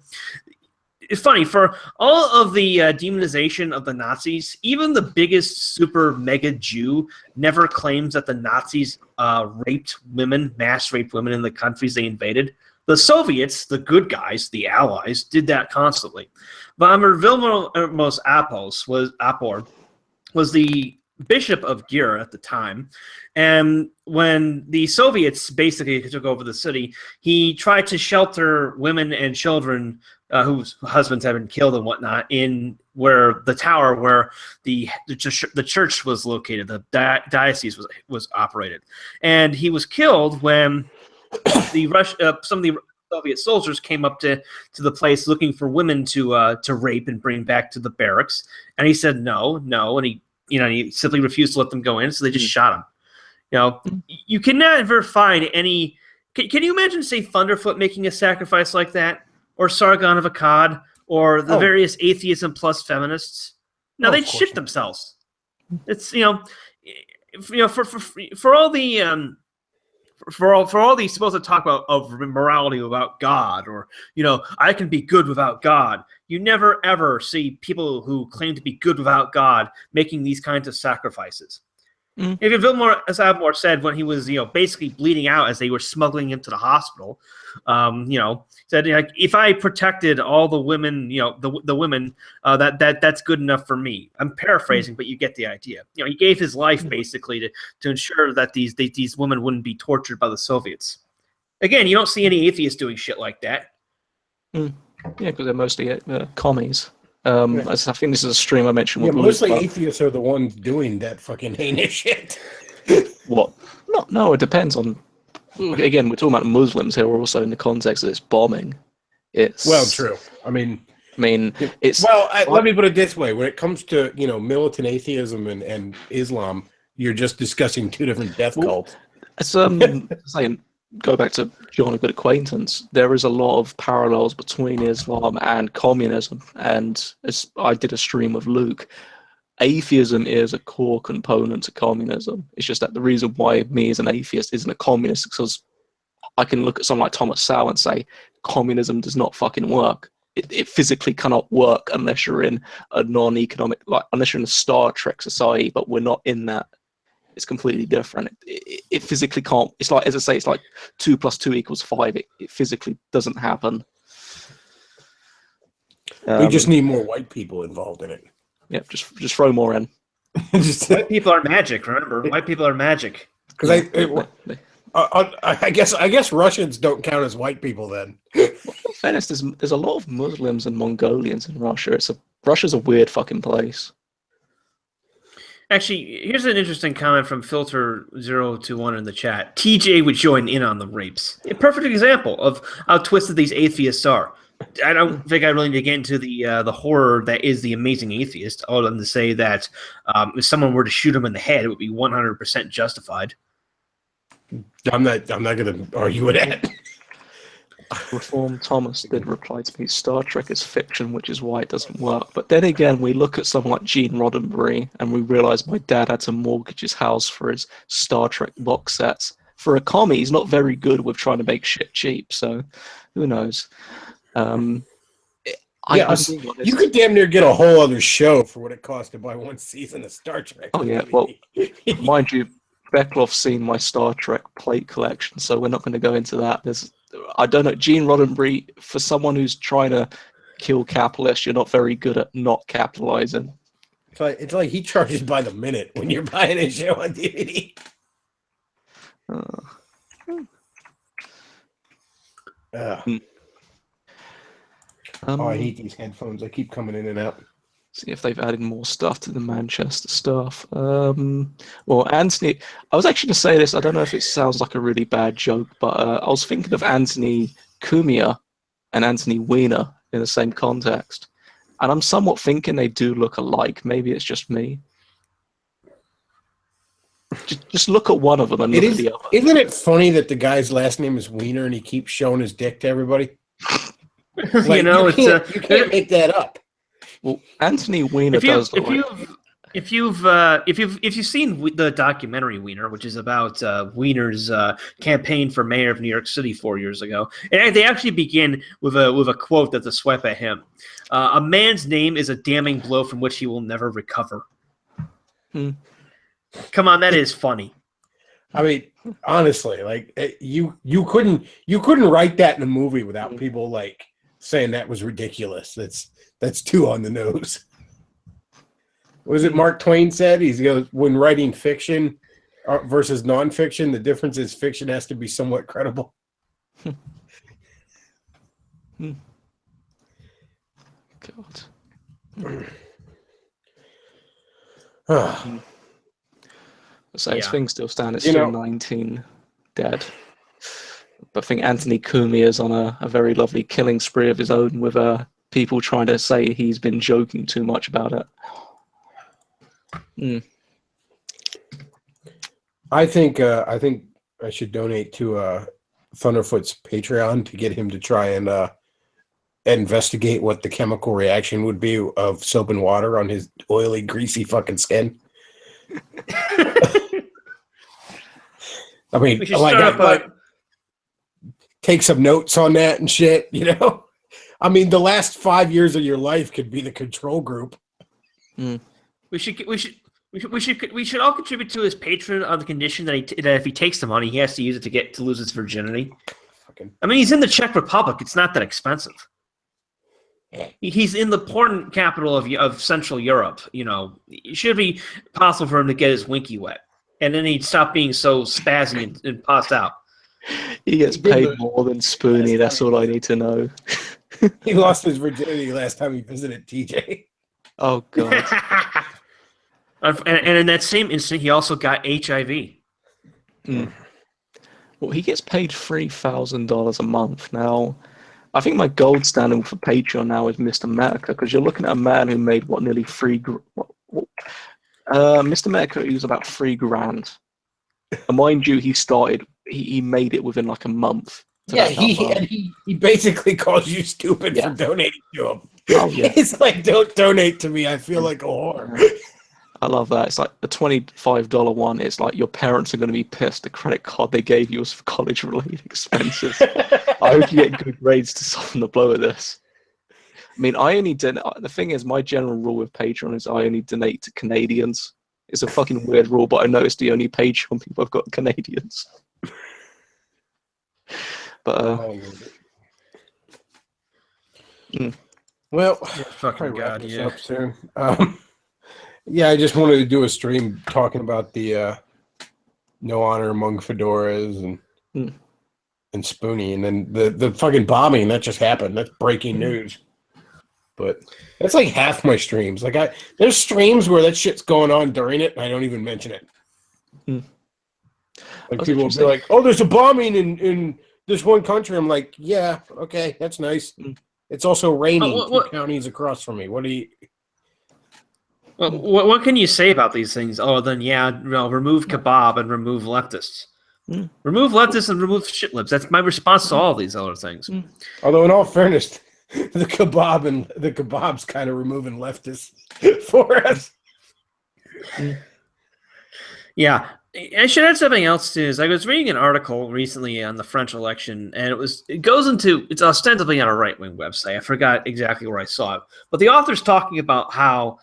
It's funny, for all of the demonization of the Nazis, even the biggest super mega Jew never claims that the Nazis mass raped women in the countries they invaded. The Soviets, the good guys, the Allies, did that constantly. Vladimir Vilmos Apor was the bishop of Győr at the time, and when the Soviets basically took over the city, he tried to shelter women and children whose husbands had been killed and whatnot in the tower where the church was located, the diocese was operated, and he was killed when some of the Soviet soldiers came up to the place looking for women to rape and bring back to the barracks, and he said no, and he simply refused to let them go in, so they just shot him. You can never find any. Can you imagine, say, Thunderfoot making a sacrifice like that, or Sargon of Akkad, or the various atheism plus feminists? No, they'd shit themselves. It's for all the for all these supposed talk of morality without God, or I can be good without God. You never ever see people who claim to be good without God making these kinds of sacrifices. If as Abmore said when he was, basically bleeding out as they were smuggling him to the hospital, said if I protected all the women, the women, that's good enough for me. I'm paraphrasing, but you get the idea. He gave his life basically to ensure that these women wouldn't be tortured by the Soviets. Again, you don't see any atheists doing shit like that.
Yeah, because they're mostly commies. I think this is a stream I mentioned.
Yeah, mostly atheists are the ones doing that fucking heinous shit.
What? No, it depends on. Again, we're talking about Muslims here. We're also in the context of this bombing. It's
true. I mean,
it's
let me put it this way: when it comes to militant atheism and Islam, you're just discussing two different death cults.
It's saying. Go back to John, a good acquaintance. There is a lot of parallels between Islam and communism, and as I did a stream with Luke, atheism is a core component to communism. It's just that the reason why me as an atheist isn't a communist is because I can look at someone like Thomas Sowell and say communism does not fucking work. It physically cannot work unless you're in a non-economic, unless you're in a Star Trek society, but we're not in that. It's completely different. It physically can't. It's like, as I say, it's like 2 + 2 = 5. It physically doesn't happen.
We just need more white people involved in it.
Yeah, just throw more in.
White people are magic. Remember, white people are magic.
Because I guess Russians don't count as white people then.
Well, in fairness, there's a lot of Muslims and Mongolians in Russia. Russia's a weird fucking place.
Actually, here's an interesting comment from Filter021 in the chat. TJ would join in on the rapes. A perfect example of how twisted these atheists are. I don't think I really need to get into the horror that is The Amazing Atheist, other than to say that if someone were to shoot him in the head, it would be 100% justified.
I'm not going to argue with that.
Reform Thomas did reply to me, Star Trek is fiction, which is why it doesn't work. But then again, we look at someone like Gene Roddenberry and we realize my dad had to mortgage his house for his Star Trek box sets. For a commie, he's not very good with trying to make shit cheap, so who knows? You
could damn near get a whole other show for what it cost to buy one season of Star Trek.
Oh yeah, well, mind you, Bechtloff's seen my Star Trek plate collection, so we're not going to go into that. I don't know, Gene Roddenberry, for someone who's trying to kill capitalists, you're not very good at not capitalizing.
It's like he charges by the minute when you're buying a show on DVD. I hate these headphones. They keep coming in and out.
See if they've added more stuff to the Manchester stuff. Well, Anthony, I was actually going to say this. I don't know if it sounds like a really bad joke, but I was thinking of Anthony Cumia and Anthony Weiner in the same context. And I'm somewhat thinking they do look alike. Maybe it's just me. Just look at one of them and look at the other.
Isn't it funny that the guy's last name is Weiner and he keeps showing his dick to everybody? Like, you can't make that up.
Well, Anthony Weiner does.
If you've seen the documentary Weiner, which is about Weiner's campaign for mayor of New York City 4 years ago, and they actually begin with a quote that's a swipe at him: "A man's name is a damning blow from which he will never recover." Come on, that is funny.
I mean, honestly, like you couldn't write that in a movie without people like saying that was ridiculous. That's too on the nose. What was it Mark Twain said? He goes, when writing fiction versus nonfiction, the difference is fiction has to be somewhat credible.
God. So his thing still stands. It's still 19 dead. But I think Anthony Cumia is on a very lovely killing spree of his own with people trying to say he's been joking too much about it.
I think I should donate to Thunderfoot's Patreon to get him to try and investigate what the chemical reaction would be of soap and water on his oily, greasy fucking skin. I mean, take some notes on that and shit, you know? I mean, the last 5 years of your life could be the control group.
We should We should all contribute to his Patreon on the condition that that if he takes the money, he has to use it to lose his virginity. I mean, he's in the Czech Republic. It's not that expensive. He's in the porn capital of Central Europe. You know, it should be possible for him to get his winky wet, and then he'd stop being so spazzy and pass out.
He gets paid more than Spoonie. That's all I need to know.
He lost his virginity last time he visited TJ.
Oh god.
And in that same instant, he also got HIV.
Mm. Well, he gets paid $3,000 a month now. I think my gold standard for Patreon now is Mr. Medica, because you're looking at a man who made nearly Mr. Medica, he was about $3,000. And mind you, he made it within like a month.
Yeah, he basically calls you stupid for donating to him. Oh, yeah. He's like, don't donate to me. I feel like a whore.
I love that. It's like the $25 one. It's like your parents are going to be pissed. The credit card they gave you was for college-related expenses. I hope you get good grades to soften the blow of this. I mean, the thing is, my general rule with Patreon is I only donate to Canadians. It's a fucking weird rule, but I noticed the only Patreon people I've got are Canadians. But
well,
fucking god, yeah.
Up soon. Yeah, I just wanted to do a stream talking about the no honor among fedoras and Spoonie, and then the fucking bombing that just happened. That's breaking news. But that's like half my streams. Like there's streams where that shit's going on during it, and I don't even mention it. Like people will be like, "Oh, there's a bombing in this one country." I'm like, "Yeah, okay, that's nice." It's also raining 2 counties across from me. What do you?
Well, what can you say about these things? Oh, then remove kebab and remove leftists. Remove leftists and remove shitlibs. That's my response to all these other things.
Although, in all fairness, the kebab's kind of removing leftists for us.
Yeah. I should add something else too. Is I was reading an article recently on the French election, and it's ostensibly on a right-wing website. I forgot exactly where I saw it, but the author's talking about how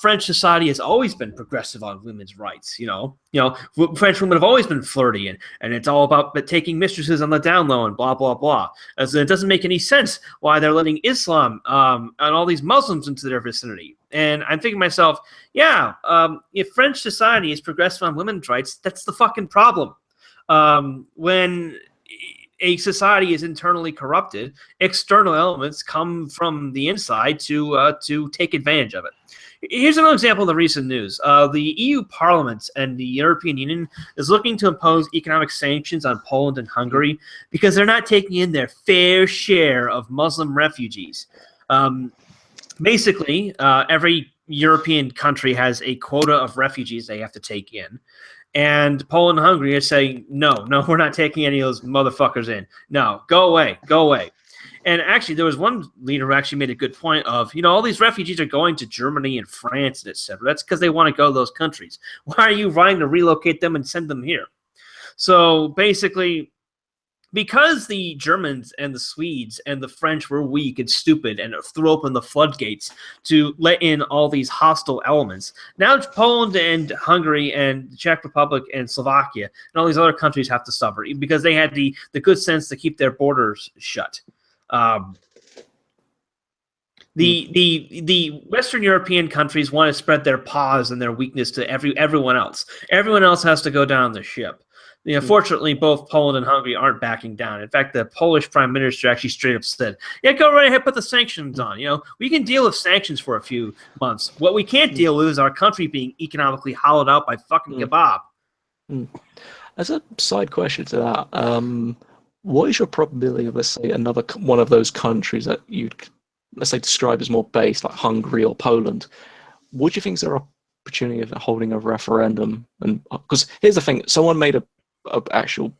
French society has always been progressive on women's rights. You know, French women have always been flirty, and it's all about taking mistresses on the down low and blah blah blah. As it doesn't make any sense why they're letting Islam and all these Muslims into their vicinity. And I'm thinking to myself, if French society is progressive on women's rights, that's the fucking problem. When a society is internally corrupted, external elements come from the inside to take advantage of it. Here's another example of the recent news. The EU Parliament and the European Union is looking to impose economic sanctions on Poland and Hungary because they're not taking in their fair share of Muslim refugees. Basically, every European country has a quota of refugees they have to take in. And Poland and Hungary are saying, no, we're not taking any of those motherfuckers in. No, go away. And actually, there was one leader who actually made a good point of, all these refugees are going to Germany and France, and et cetera. That's because they want to go to those countries. Why are you trying to relocate them and send them here? So basically, because the Germans and the Swedes and the French were weak and stupid and threw open the floodgates to let in all these hostile elements, now Poland and Hungary and the Czech Republic and Slovakia and all these other countries have to suffer because they had the good sense to keep their borders shut. The Western European countries want to spread their paws and their weakness to everyone else. Everyone else has to go down the ship. Fortunately, both Poland and Hungary aren't backing down. In fact, the Polish prime minister actually straight up said, "Yeah, go right ahead, put the sanctions on. We can deal with sanctions for a few months. What we can't deal with is our country being economically hollowed out by fucking kebab."
As a side question to that, what is your probability of, let's say, another one of those countries that you'd, let's say, describe as more based, like Hungary or Poland? What do you think is their opportunity of holding a referendum? And because here's the thing, someone made there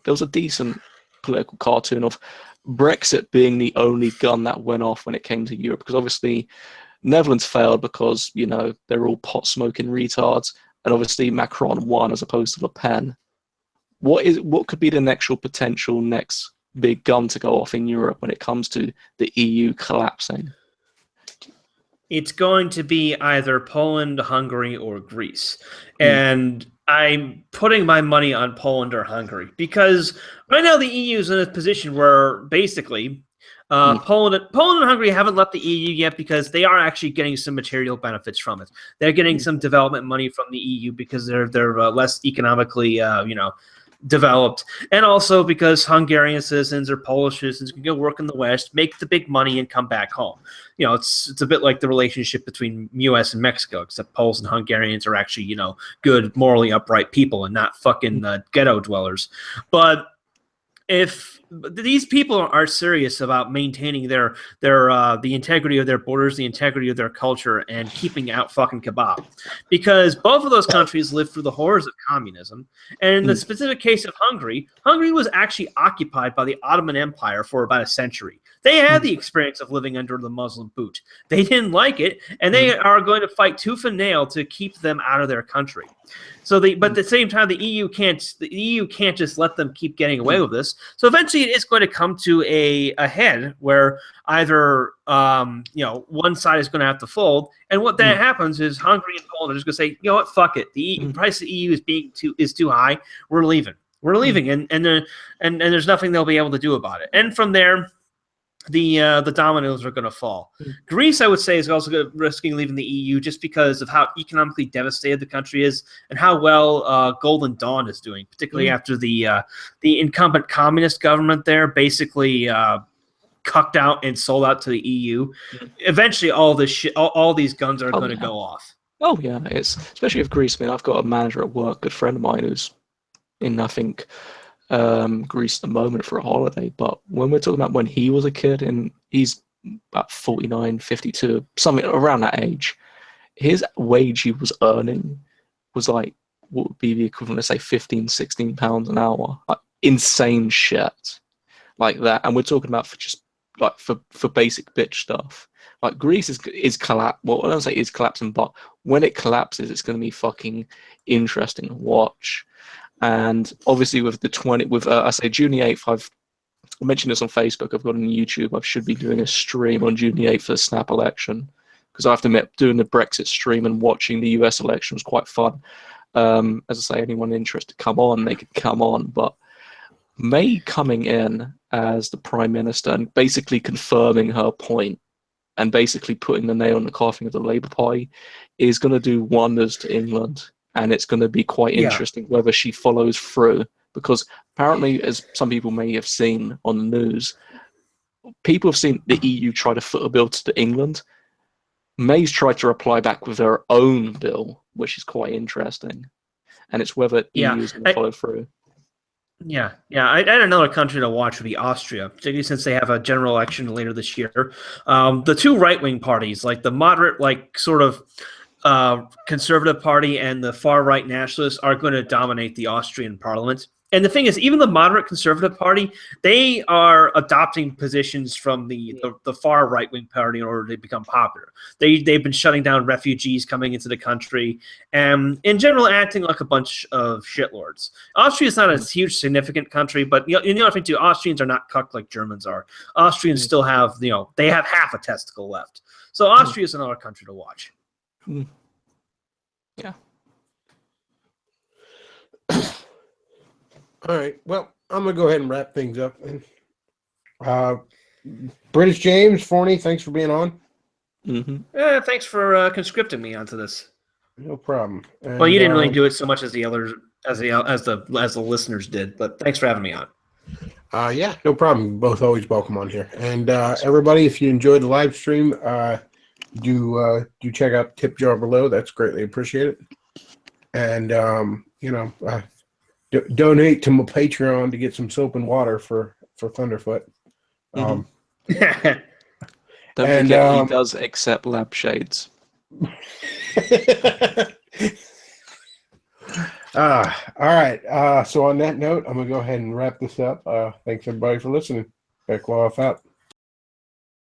was a decent political cartoon of Brexit being the only gun that went off when it came to Europe, because obviously Netherlands failed because they're all pot smoking retards, and obviously Macron won as opposed to Le Pen. What could be the next big gun to go off in Europe when it comes to the EU collapsing?
it's going to be either Poland, Hungary, or Greece. And I'm putting my money on Poland or Hungary because right now the EU is in a position where basically Poland and Hungary haven't left the EU yet because they are actually getting some material benefits from it. They're getting some development money from the EU because they're less economically developed, and also because Hungarian citizens or Polish citizens can go work in the West, make the big money, and come back home. It's a bit like the relationship between U.S. and Mexico, except Poles and Hungarians are actually good, morally upright people and not fucking ghetto dwellers. But if these people are serious about maintaining their the integrity of their borders, the integrity of their culture, and keeping out fucking kebab, because both of those countries lived through the horrors of communism. And in the specific case of Hungary was actually occupied by the Ottoman Empire for about a century. They had the experience of living under the Muslim boot. They didn't like it, and they are going to fight tooth and nail to keep them out of their country. So but at the same time, the EU can't just let them keep getting away with this. So eventually, it is going to come to a head where either one side is going to have to fold, and what that happens is Hungary and Poland are just going to say, you know what, fuck it. The price of the EU is too high. We're leaving. And there's nothing they'll be able to do about it. And from there, the dominoes are going to fall. Greece, I would say, is also risking leaving the EU just because of how economically devastated the country is and how well Golden Dawn is doing, particularly after the incumbent communist government there basically cucked out and sold out to the EU. Eventually, all these guns are going to go off.
Oh yeah, it's especially if Greece. I mean, I've got a manager at work, good friend of mine, who's in, I think, Greece at the moment for a holiday. But when we're talking about when he was a kid, and he's about 49, 52, something around that age, his wage he was earning was like what would be the equivalent of, say, 15, 16 pounds an hour. Like, insane shit like that. And we're talking about for basic bitch stuff. Like, Greece is collapse. Well, I don't say is collapsing, but when it collapses, it's going to be fucking interesting to watch. And obviously, with I say June the 8th, I mentioned this on Facebook. I've got on YouTube. I should be doing a stream on June the 8th for the snap election, because I have to admit, doing the Brexit stream and watching the US election was quite fun. As I say, anyone interested, come on, they could come on. But May coming in as the Prime Minister and basically confirming her point and basically putting the nail in the coffin of the Labour Party is going to do wonders to England. And it's going to be quite interesting whether she follows through, because apparently, as some people may have seen on the news, people have seen the EU try to foot a bill to England. May's tried to reply back with her own bill, which is quite interesting. And it's whether EU is going to follow through.
Yeah. I had another country to watch would be Austria, particularly since they have a general election later this year. The two right-wing parties, like the moderate, sort of conservative party and the far-right nationalists, are going to dominate the Austrian parliament. And the thing is, even the moderate conservative party, they are adopting positions from the far right-wing party in order to become popular. They've been shutting down refugees coming into the country and, in general, acting like a bunch of shitlords. Austria is not a huge, significant country, but the other thing, too, Austrians are not cucked like Germans are. Austrians still have, they have half a testicle left. So Austria is another country to watch.
Yeah.
All right. Well, I'm gonna go ahead and wrap things up. British James Forney, thanks for being on.
Thanks for conscripting me onto this.
No problem. And,
well, you didn't really do it so much as the others, as the listeners did, but thanks for having me on.
Yeah, no problem. Both always welcome on here. And everybody, if you enjoyed the live stream, do check out the tip jar below. That's greatly appreciated. And donate to my Patreon to get some soap and water for Thunderfoot.
Don't forget he does accept lampshades.
All right. So on that note, I'm gonna go ahead and wrap this up. Thanks everybody for listening. Bechtloff out.